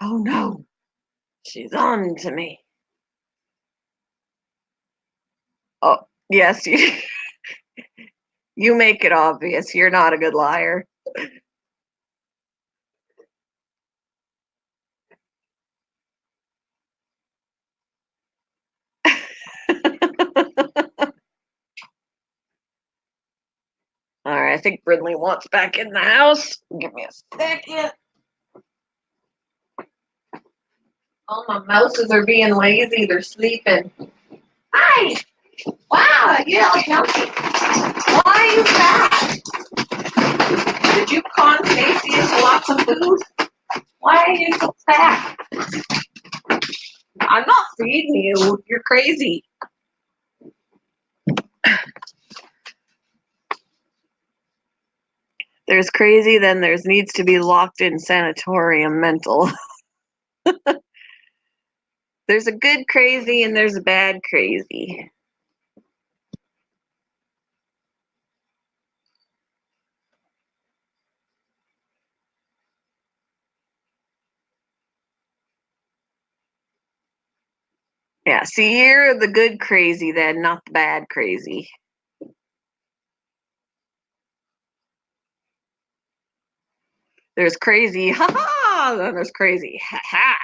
Oh no, she's on to me. Oh, yes, you make it obvious. You're not a good liar. All right, I think Brindley wants back in the house. Give me a second. All my mouses are being lazy. They're sleeping. Hi. Wow, you look healthy. Why are you fat? Did you con Stacy into lots of food? Why are you so fat? I'm not feeding you. You're crazy. There's crazy, then there's needs to be locked in sanatorium mental. There's a good crazy and there's a bad crazy. Yeah, see, you're the good crazy then, not the bad crazy. There's crazy, ha ha, then there's crazy, ha ha.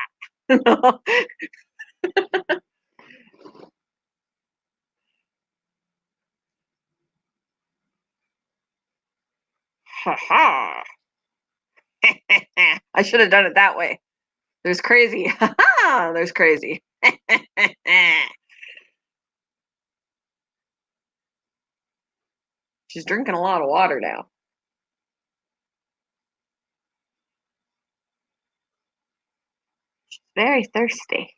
Ha ha. I should have done it that way. There's crazy, ha ha, there's crazy. She's drinking a lot of water now. Very thirsty.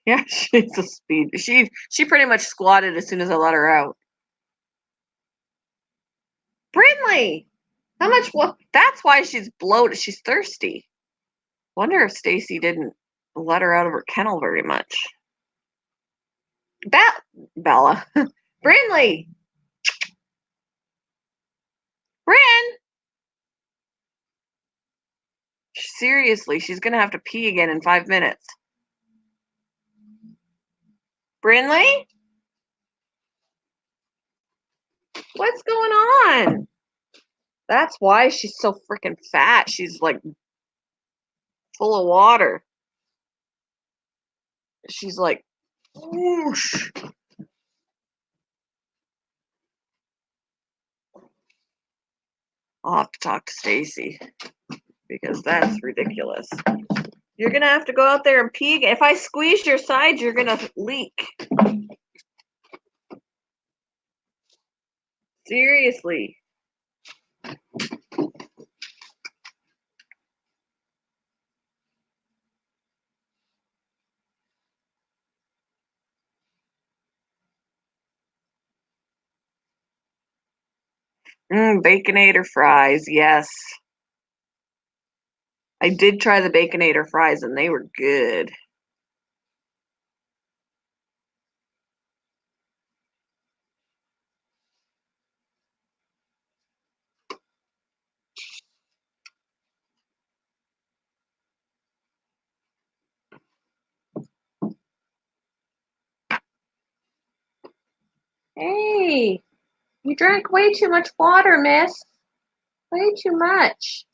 Yeah, she's a speed. She pretty much squatted as soon as I let her out. Brinley, how much? What? That's why she's bloated. She's thirsty. Wonder if Stacy didn't let her out of her kennel very much. Bella, Brinley, Seriously, she's gonna have to pee again in 5 minutes. Brinley? What's going on? That's why she's so freaking fat. She's like full of water. She's like, whoosh. I'll have to talk to Stacy because that's ridiculous. You're gonna have to go out there and pee. If I squeeze your sides, you're gonna leak. Seriously. Baconator fries, yes. I did try the Baconator fries and they were good. Hey, you drank way too much water, miss. Way too much.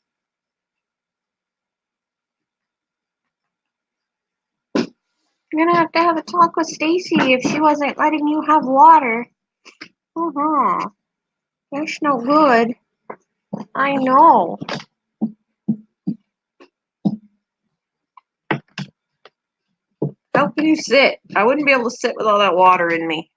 You're gonna have a talk with Stacy if she wasn't letting you have water. That's no good. I know. How can you sit? I wouldn't be able to sit with all that water in me.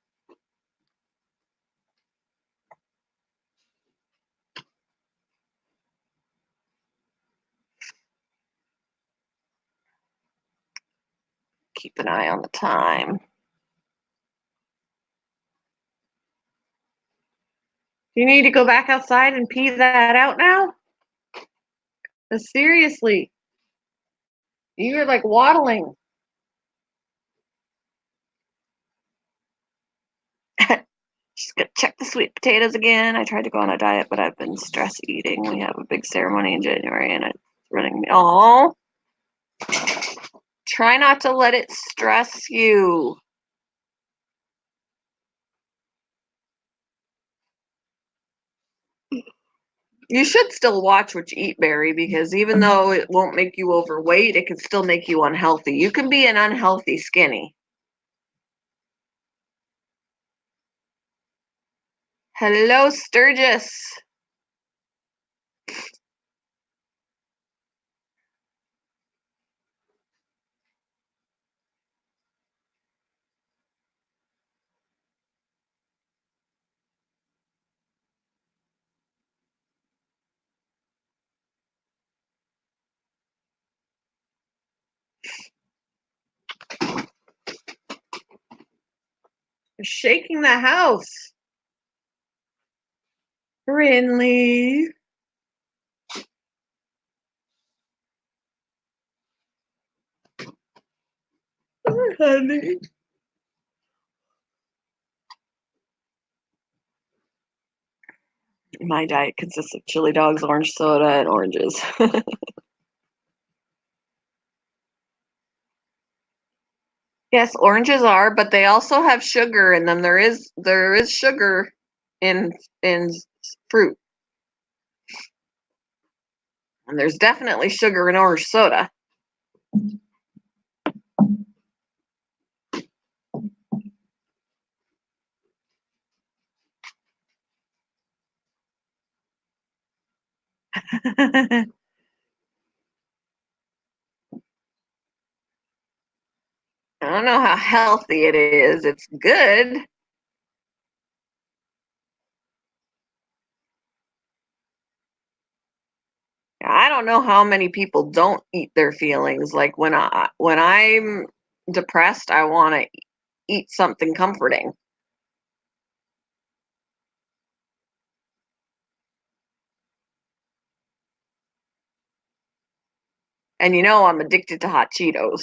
Keep an eye on the time. You need to go back outside and pee that out now? Seriously. You're like waddling. Just gonna check the sweet potatoes again. I tried to go on a diet, but I've been stress eating. We have a big ceremony in January and it's running me. Oh, try not to let it stress you. You should still watch what you eat, Barry, because even though it won't make you overweight, it can still make you unhealthy. You can be an unhealthy skinny. Hello, Sturgis. You're shaking the house. Brinley. Oh, honey. My diet consists of chili dogs, orange soda, and oranges. Yes, oranges are, but they also have sugar in them. There is sugar in fruit, and there's definitely sugar in orange soda. I don't know how healthy it is. It's good. I don't know how many people don't eat their feelings. Like when I'm depressed, I want to eat something comforting. And I'm addicted to hot Cheetos.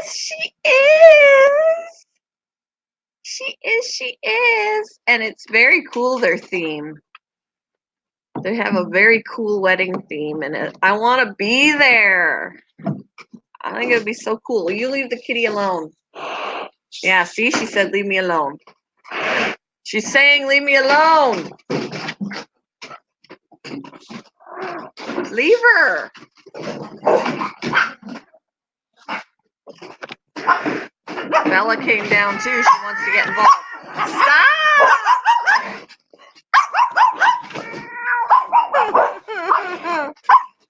Yes, she is. She is. She is. And it's very cool, their theme. They have a very cool wedding theme in it. I want to be there. I think it would be so cool. You leave the kitty alone. Yeah, see, she said, leave me alone. She's saying, leave me alone. Leave her. Bella came down too. She wants to get involved. Stop!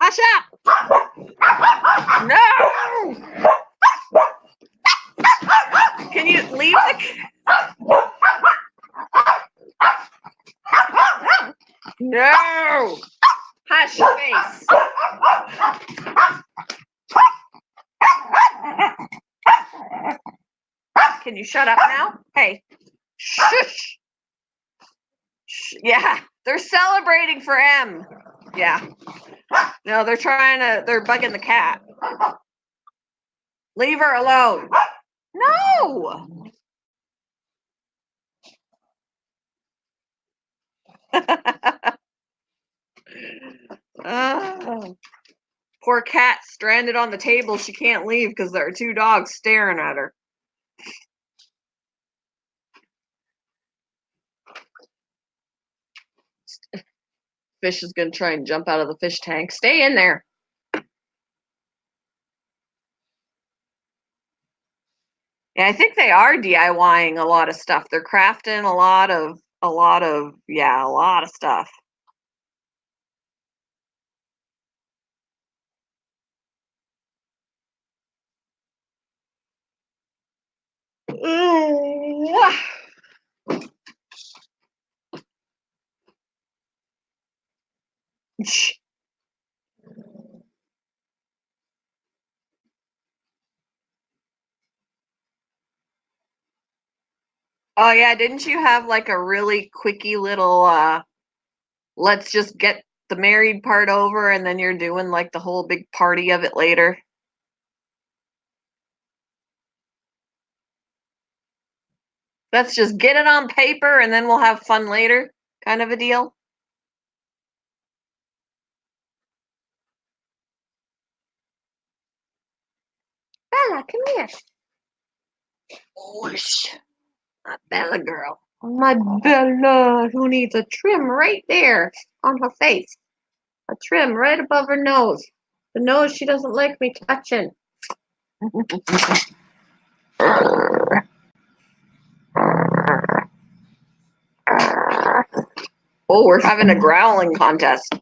Hush up! No! Can you leave the... No! Hush your face. Can you shut up now? Hey. Shush. Yeah, they're celebrating for M. Yeah. No, they're bugging the cat. Leave her alone. No. Oh. Poor cat stranded on the table. She can't leave because there are two dogs staring at her. Fish is going to try and jump out of the fish tank. Stay in there. Yeah, I think they are DIYing a lot of stuff. They're crafting a lot of stuff. Ooh. Oh yeah, didn't you have like a really quickie little let's just get the married part over and then you're doing like the whole big party of it later? Let's just get it on paper and then we'll have fun later, kind of a deal. Bella, come here. Whoosh. My Bella girl. My Bella, who needs a trim right there on her face. A trim right above her nose. The nose she doesn't like me touching. Oh, we're having a growling contest.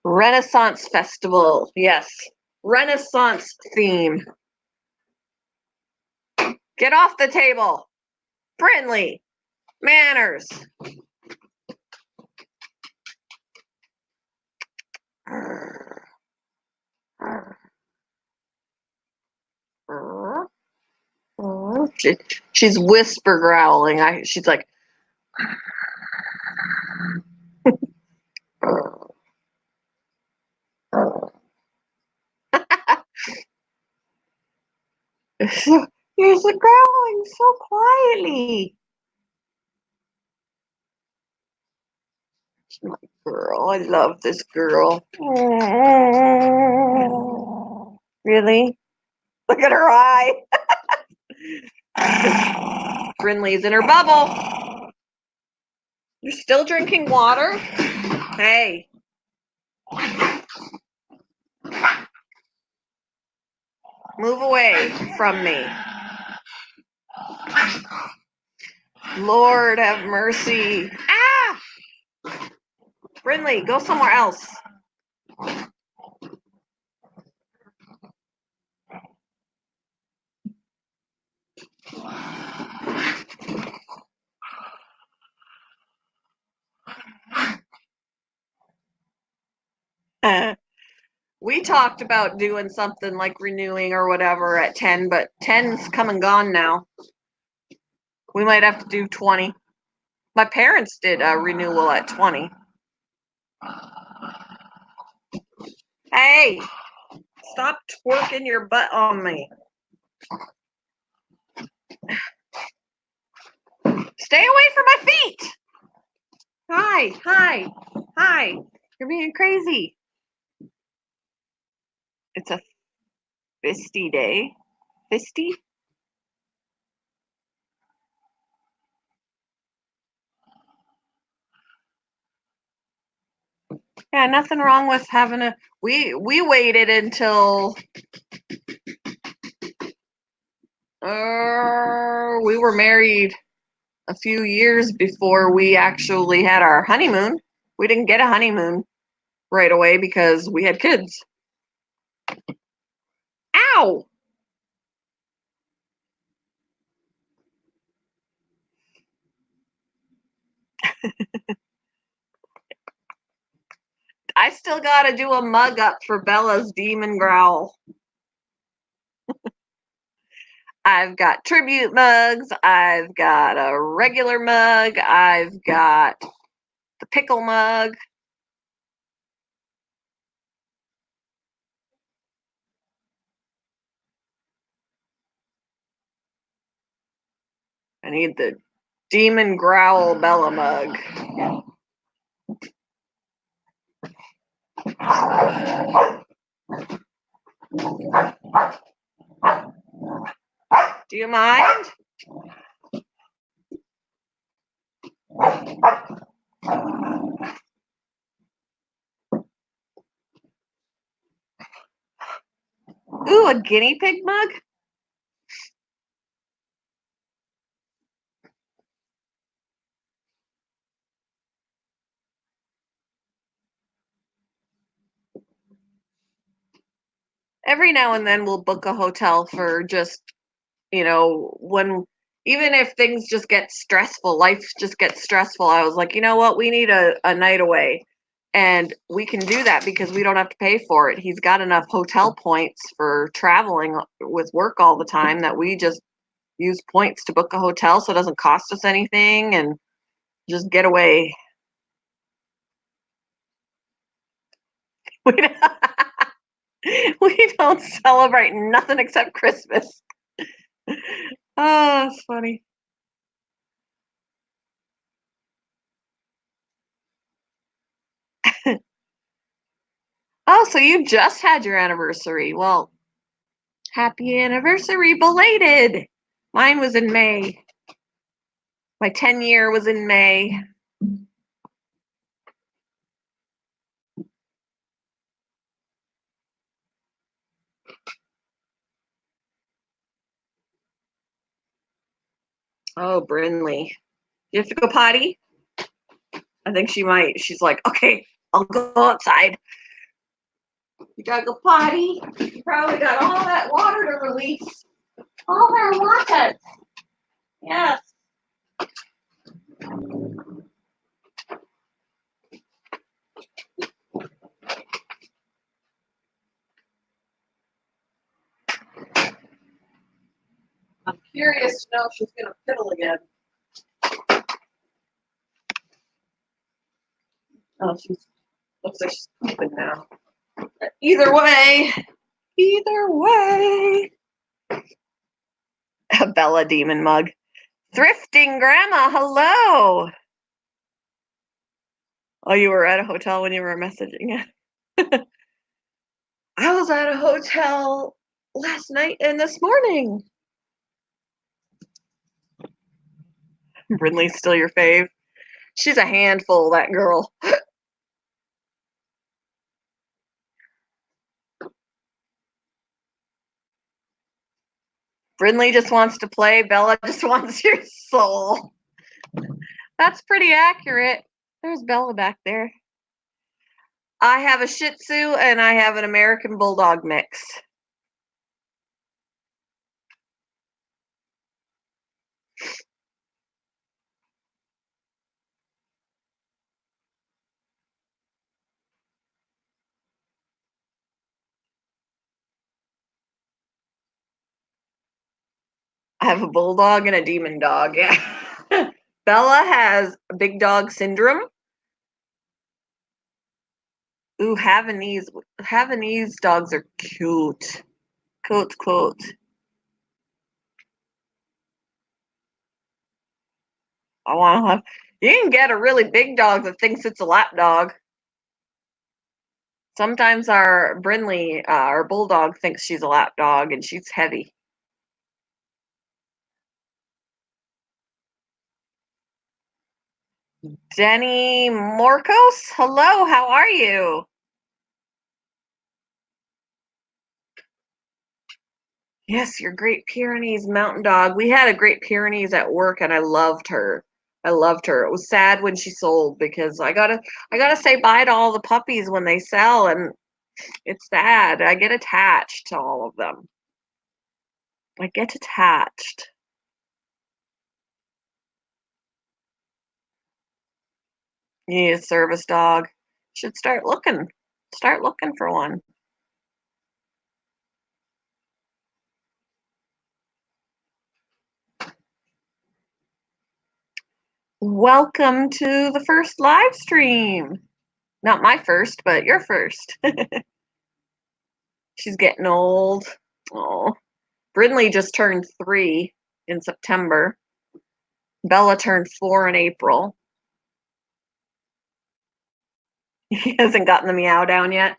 Renaissance Festival. Yes. Renaissance theme. Get off the table. Friendly. Manners. She's whisper growling. She's like, you're growling so quietly. My girl, I love this girl. Really? Look at her eye. Brinley's in her bubble. You're still drinking water? Hey. Move away from me. Lord have mercy. Ah! Brinley, go somewhere else. We talked about doing something like renewing or whatever at 10, but 10's come and gone now. We might have to do 20. My parents did a renewal at 20. Hey, stop twerking your butt on me. Stay away from my feet. Hi, hi, hi. You're being crazy. It's a fisty day. Fisty? Yeah, nothing wrong with having a we waited until we were married a few years before we actually had our honeymoon. We didn't get a honeymoon right away because we had kids. Ow! I still gotta do a mug up for Bella's demon growl. I've got tribute mugs, I've got a regular mug, I've got the pickle mug. I need the demon growl Bella mug. Do you mind? Ooh, a guinea pig mug? Every now and then we'll book a hotel for just, when even if things just get stressful, life just gets stressful. I was like, you know what? We need a night away. And we can do that because we don't have to pay for it. He's got enough hotel points for traveling with work all the time that we just use points to book a hotel so it doesn't cost us anything and just get away. We don't, we don't celebrate nothing except Christmas. Oh, it's funny. Oh, so you just had your anniversary. Well, happy anniversary belated. Mine was in May. My 10-year was in May. Oh, Brinley. You have to go potty? I think she might. She's like, okay, I'll go outside. You gotta go potty. You probably got all that water to release. All that water. Yes. I'm curious to know if she's gonna fiddle again. Oh, she's looks like she's pooping now. Either way. A Bella demon mug. Thrifting grandma, hello. Oh, you were at a hotel when you were messaging it. I was at a hotel last night and this morning. Brinley's still your fave. She's a handful, that girl. Brinley just wants to play. Bella just wants your soul. That's pretty accurate. There's Bella back there. I have a Shih Tzu and I have an American Bulldog mix. I have a bulldog and a demon dog. Yeah. Bella has big dog syndrome. Ooh, Havanese dogs are cute. Cute. I want to have. You can get a really big dog that thinks it's a lap dog. Sometimes our Brinley, our bulldog, thinks she's a lap dog and she's heavy. Denny Morcos, hello, how are you? Yes, your Great Pyrenees mountain dog. We had a Great Pyrenees at work and I loved her. I loved her. It was sad when she sold because I gotta say bye to all the puppies when they sell and it's sad. I get attached to all of them. I get attached. You need a service dog. Should start looking. Start looking for one. Welcome to the first live stream. Not my first, but your first. She's getting old. Oh, Brinley just turned 3 in September. Bella turned 4 in April. He hasn't gotten the meow down yet.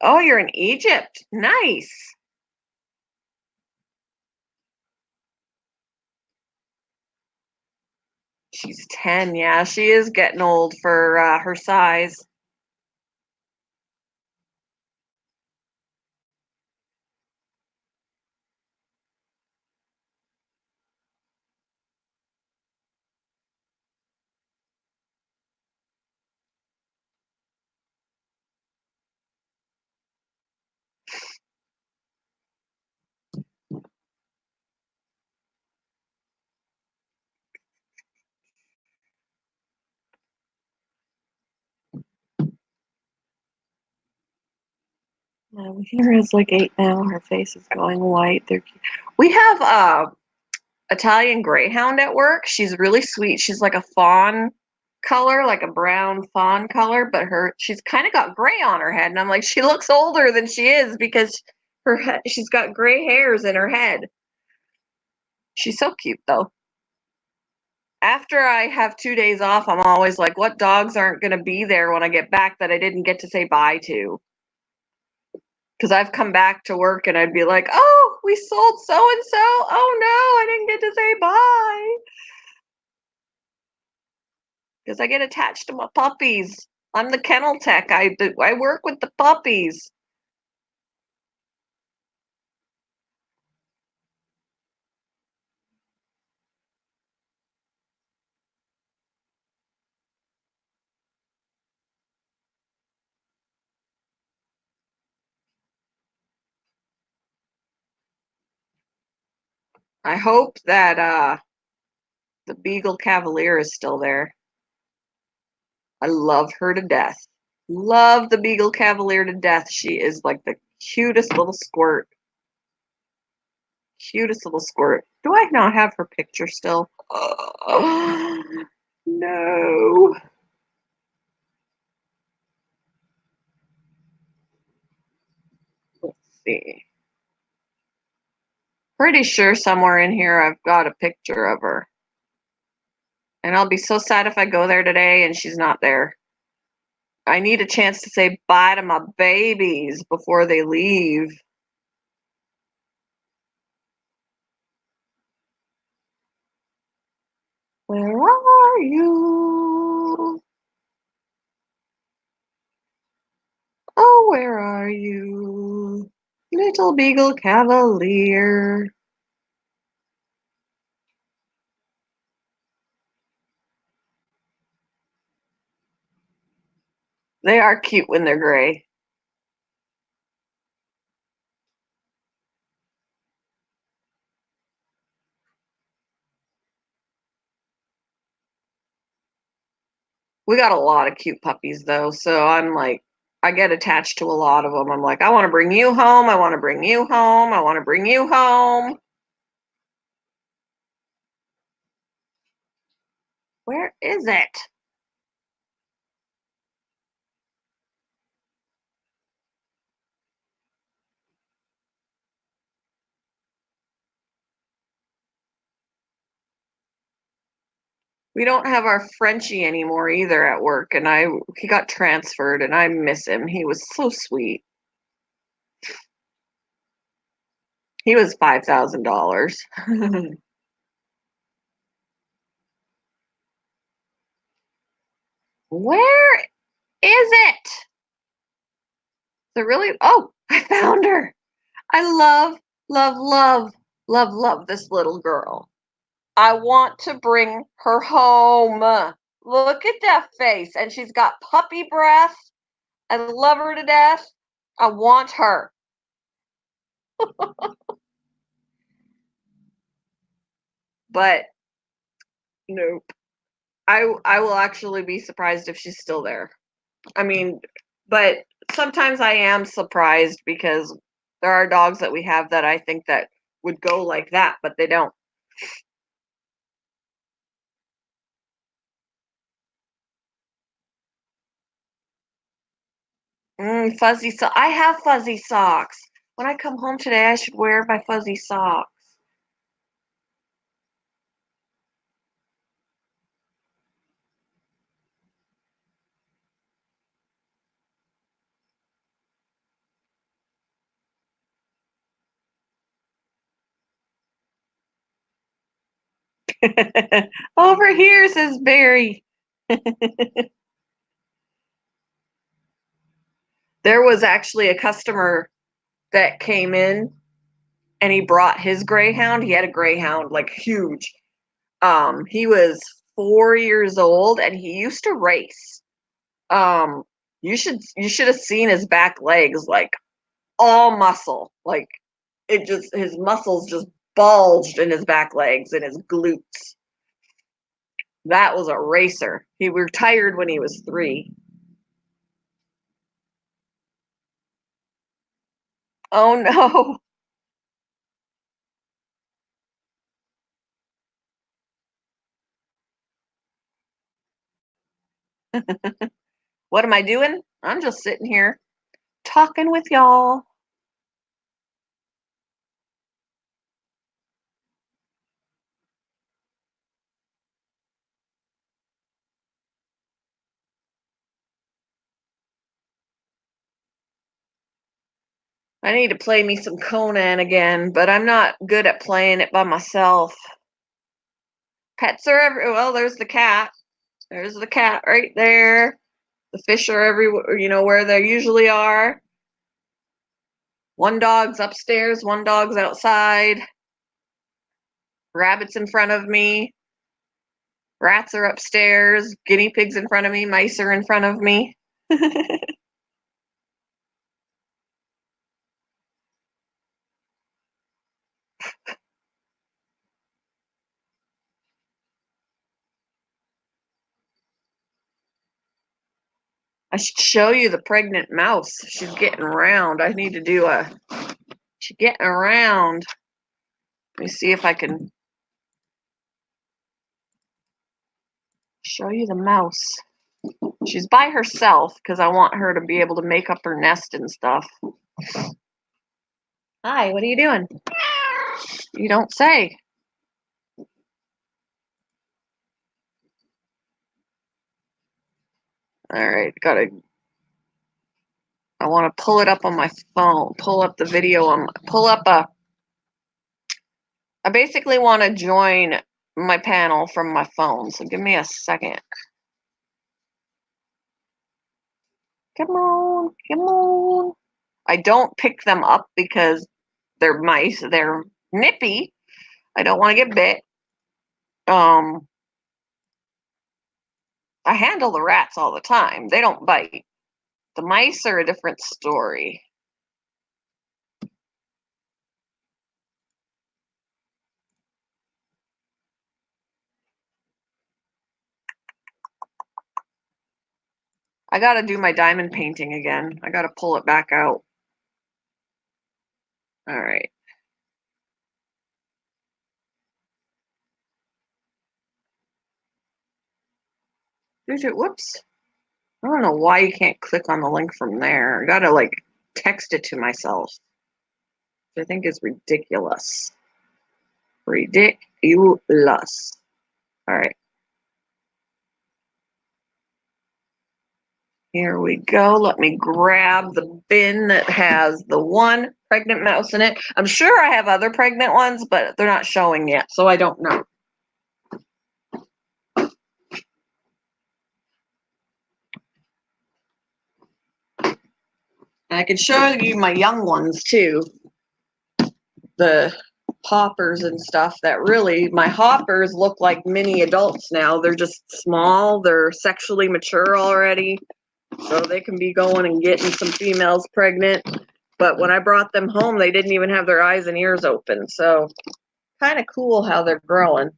Oh, you're in Egypt. Nice. She's 10. Yeah, she is getting old for her size. Here is like 8 now. Her face is going white. We have Italian Greyhound at work. She's really sweet. She's like a fawn color, like a brown fawn color, but she's kind of got gray on her head, and I'm like, she looks older than she is because she's got gray hairs in her head. She's so cute though. After I have 2 days off, I'm always like, what dogs aren't going to be there when I get back that I didn't get to say bye to? Because I've come back to work and I'd be like, oh, we sold so and so. Oh no, I didn't get to say bye. Because I get attached to my puppies. I'm the kennel tech. I work with the puppies. I hope that the Beagle Cavalier is still there. I love her to death. Love the Beagle Cavalier to death. She is like the cutest little squirt. Cutest little squirt. Do I not have her picture still? Oh, no. Let's see. Pretty sure somewhere in here I've got a picture of her. And I'll be so sad if I go there today and she's not there. I need a chance to say bye to my babies before they leave. Where are you? Oh, where are you? Little Beagle Cavalier. They are cute when they're gray. We got a lot of cute puppies though, so I'm like, I get attached to a lot of them. I'm like, I want to bring you home. I want to bring you home. I want to bring you home. Where is it? We don't have our Frenchie anymore either at work, and he got transferred, and I miss him. He was so sweet. He was $5,000. Where is it? The really? Oh, I found her. I love, love, love, love, love this little girl. I want to bring her home. Look at that face. And she's got puppy breath. I love her to death. I want her. But nope. I will actually be surprised if she's still there. I mean, but sometimes I am surprised because there are dogs that we have that I think that would go like that, but they don't. Fuzzy so I have fuzzy socks. When I come home today, I should wear my fuzzy socks. Over here, says Barry. There was actually a customer that came in and he brought his greyhound. He had a greyhound, like huge. He was 4 years old and he used to race. Um, you should have seen his back legs, like all muscle. Like it just his muscles just bulged in his back legs and his glutes. That was a racer. He retired when he was 3. Oh no. What am I doing? I'm just sitting here talking with y'all. I need to play me some Conan again, but I'm not good at playing it by myself. Pets are well, there's the cat. There's the cat right there. The fish are everywhere, where they usually are. One dog's upstairs, one dog's outside. Rabbits in front of me. Rats are upstairs. Guinea pigs in front of me. Mice are in front of me. I should show you the pregnant mouse. She's getting around. I need to do a. She's getting around. Let me see if I can show you the mouse. She's by herself because I want her to be able to make up her nest and stuff. Hi, what are you doing? You don't say. All right, gotta. I want to pull it up on my phone. Pull up the video on. Pull up a. I basically want to join my panel from my phone. So give me a second. Come on, come on. I don't pick them up because they're mice. They're nippy. I don't want to get bit. Um, I handle the rats all the time. They don't bite. The mice are a different story. I gotta do my diamond painting again. I gotta pull it back out. All right. Whoops. I don't know why you can't click on the link from there. I gotta like text it to myself, which I think is ridiculous. Ridiculous. All right. Here we go. Let me grab the bin that has the one pregnant mouse in it. I'm sure I have other pregnant ones, but they're not showing yet, so I don't know. And I can show you my young ones too. The hoppers and stuff that really, my hoppers look like mini adults now. They're just small. They're sexually mature already. So they can be going and getting some females pregnant. But when I brought them home, they didn't even have their eyes and ears open. So kind of cool how they're growing.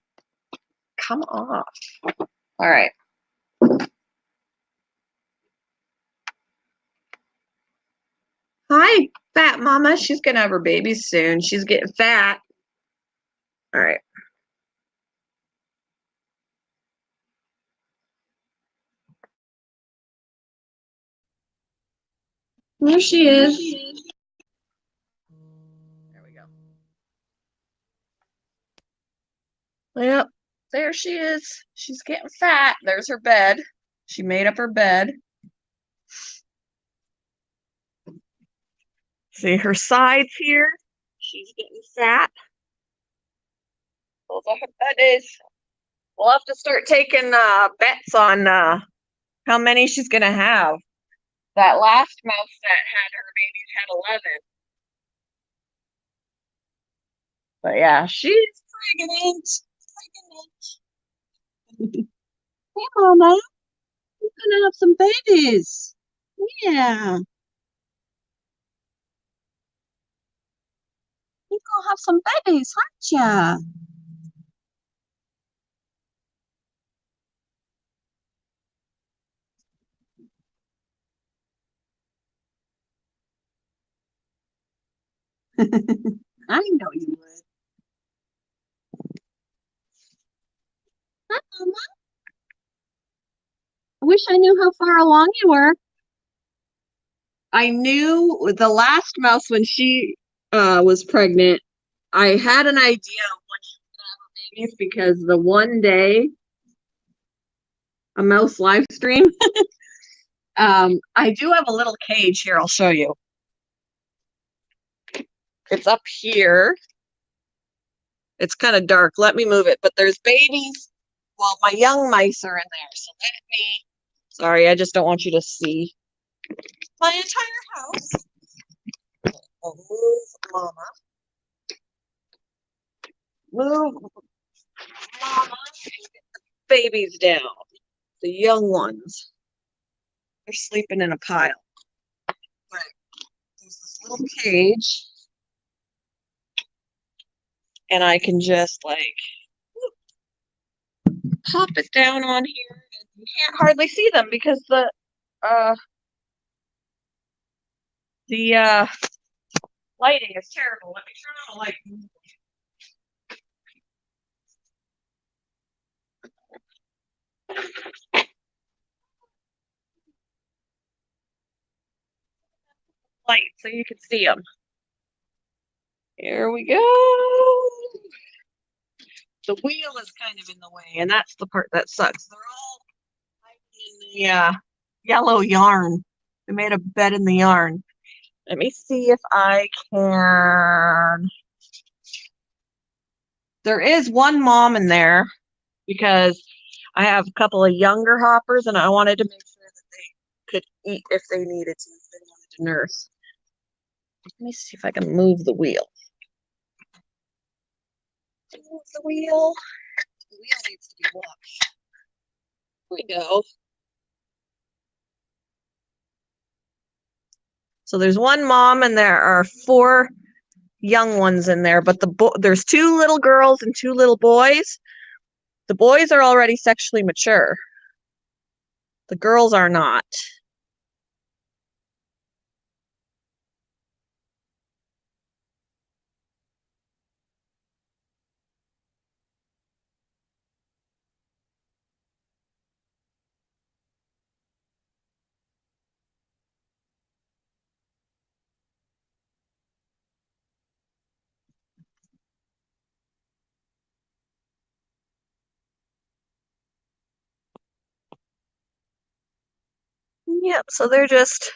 Come off. All right. Hi, fat mama. She's going to have her babies soon. She's getting fat. All right. There she is. There we go. Yep, there she is. She's getting fat. There's her bed. She made up her bed. See her sides here? She's getting fat. Those are her buddies. We'll have to start taking bets on how many she's gonna have. That last mouse that had her babies had 11. But yeah, she's pregnant. Pregnant. Hey, Mama, you're gonna have some babies. Yeah, you're gonna have some babies, aren't ya? I know you would. Hi, Mama. I wish I knew how far along you were. I knew the last mouse when she was pregnant, I had an idea of when she was gonna have her babies because the one day a mouse live stream, I do have a little cage here. I'll show you. It's up here. It's kind of dark. Let me move it. But there's babies. Well, my young mice are in there. So let me. Sorry, I just don't want you to see my entire house. I'll move Mama. Move Mama. Babies down. The young ones. They're sleeping in a pile. But there's this little cage. And I can just like pop it down on here. You can't hardly see them because the lighting is terrible. Let me turn on the light. Light so you can see them. Here we go. The wheel is kind of in the way, and that's the part that sucks. They're all in the yellow yarn. They made a bed in the yarn. Let me see if I can. There is one mom in there because I have a couple of younger hoppers, and I wanted to make sure that they could eat if they needed to, if they wanted to nurse. Let me see if I can move the wheel. Move the wheel. The wheel needs to be washed. Here we go. So there's one mom and there are 4 young ones in there, but there's 2 little girls and 2 little boys. The boys are already sexually mature. The girls are not. Yep, so they're just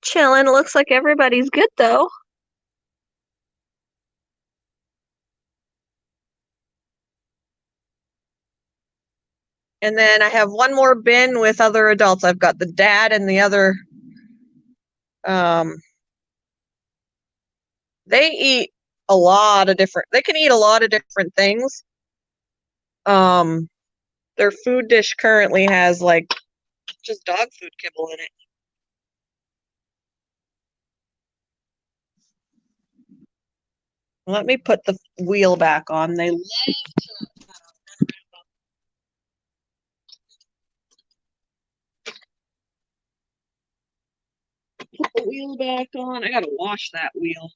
chilling. Looks like everybody's good though. And then I have one more bin with other adults. I've got the dad and the other. They eat a lot of different. They can eat a lot of different things. Their food dish currently has like just dog food kibble in it. Let me put the wheel back on. They love to put the wheel back on. I gotta wash that wheel.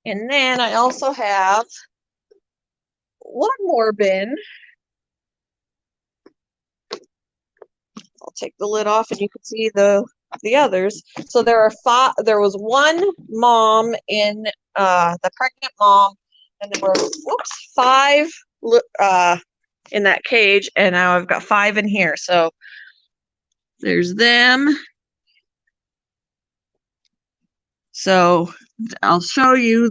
And then I also have one more bin. I'll take the lid off and you can see the others. So there are five. There was one mom in the pregnant mom, and there were five in that cage, and now I've got five in here. So there's them. So I'll show you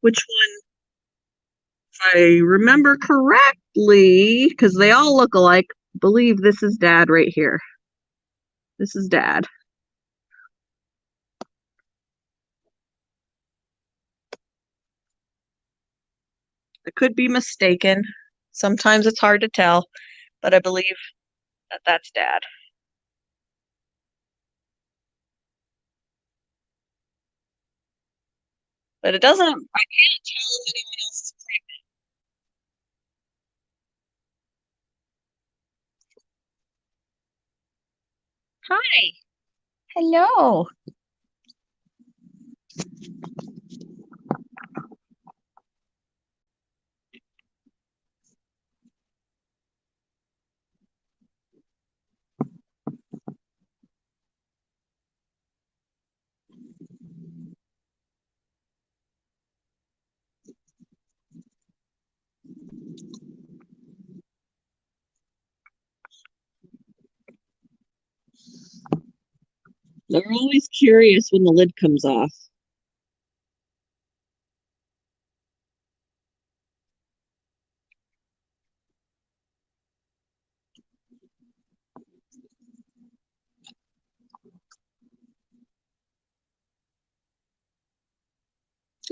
which one, if I remember correctly, because they all look alike. Believe this is Dad right here. This is Dad. I could be mistaken. Sometimes it's hard to tell, but I believe that that's Dad. But it doesn't, I can't tell if anyone else is pregnant. Hi. Hello. They're always curious when the lid comes off.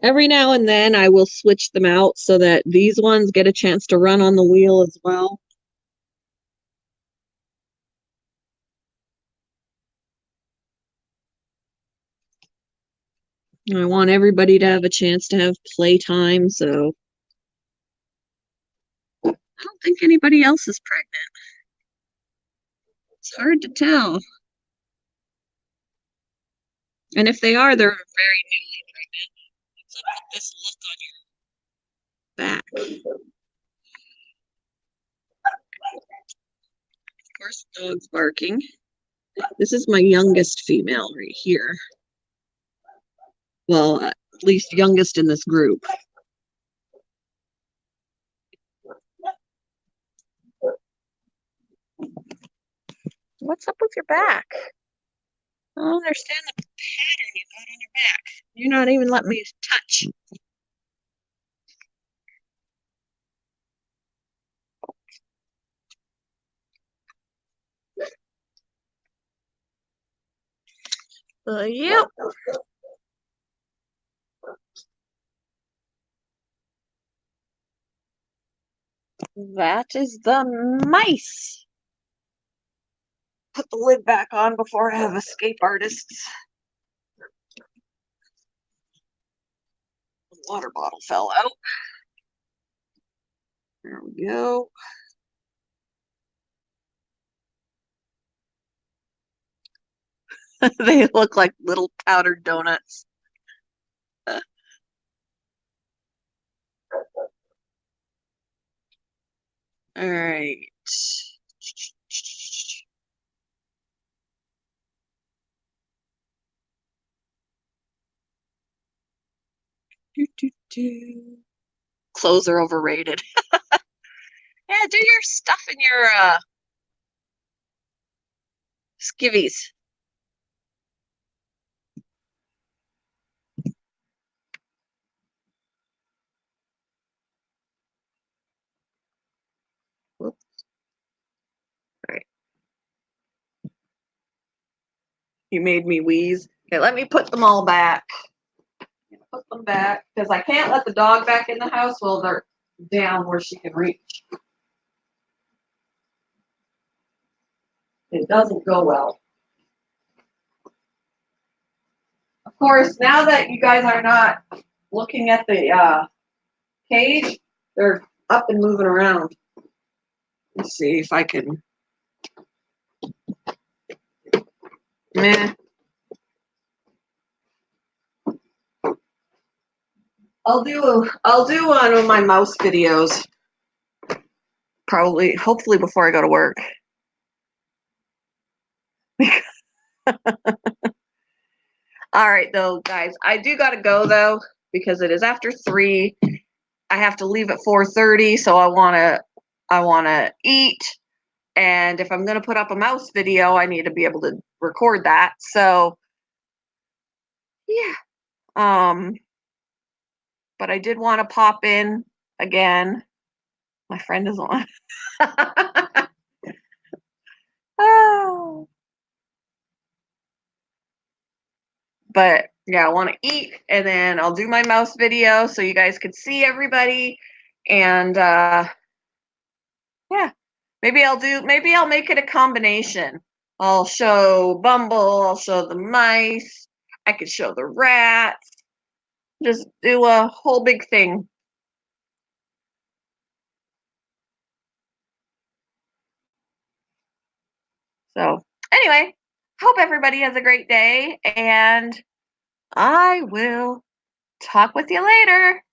Every now and then I will switch them out so that these ones get a chance to run on the wheel as well. I want everybody to have a chance to have playtime, so I don't think anybody else is pregnant. It's hard to tell. And if they are, they're very newly pregnant. What's up with this look on your back? Of course, dog's barking. This is my youngest female right here. Well, at least youngest in this group. What's up with your back? I don't understand the pattern you got on your back. You're not even letting me touch. Yep. That is the mice. Put the lid back on before I have escape artists. The water bottle fell out. There we go. They look like little powdered donuts. All right. Clothes are overrated. Yeah, do your stuff in your skivvies. Whoops. All right. You made me wheeze. Okay, let me put them all back. Put them back because I can't let the dog back in the house while they're down where she can reach. It doesn't go well. Of course, now that you guys are not looking at the cage, they're up and moving around. Let's see if I can. Meh. I'll do one of my mouse videos. Probably, hopefully before I go to work. All right, though, guys, I do gotta go though because it is after 3. I have to leave at 4:30, so I wanna eat, and if I'm gonna put up a mouse video, I need to be able to record that. So yeah, but I did want to pop in again. My friend is on. Oh. But yeah, I want to eat and then I'll do my mouse video so you guys could see everybody. And yeah, maybe I'll make it a combination. I'll show Bumble, I'll show the mice, I could show the rats, just do a whole big thing. So anyway, hope everybody has a great day and I will talk with you later.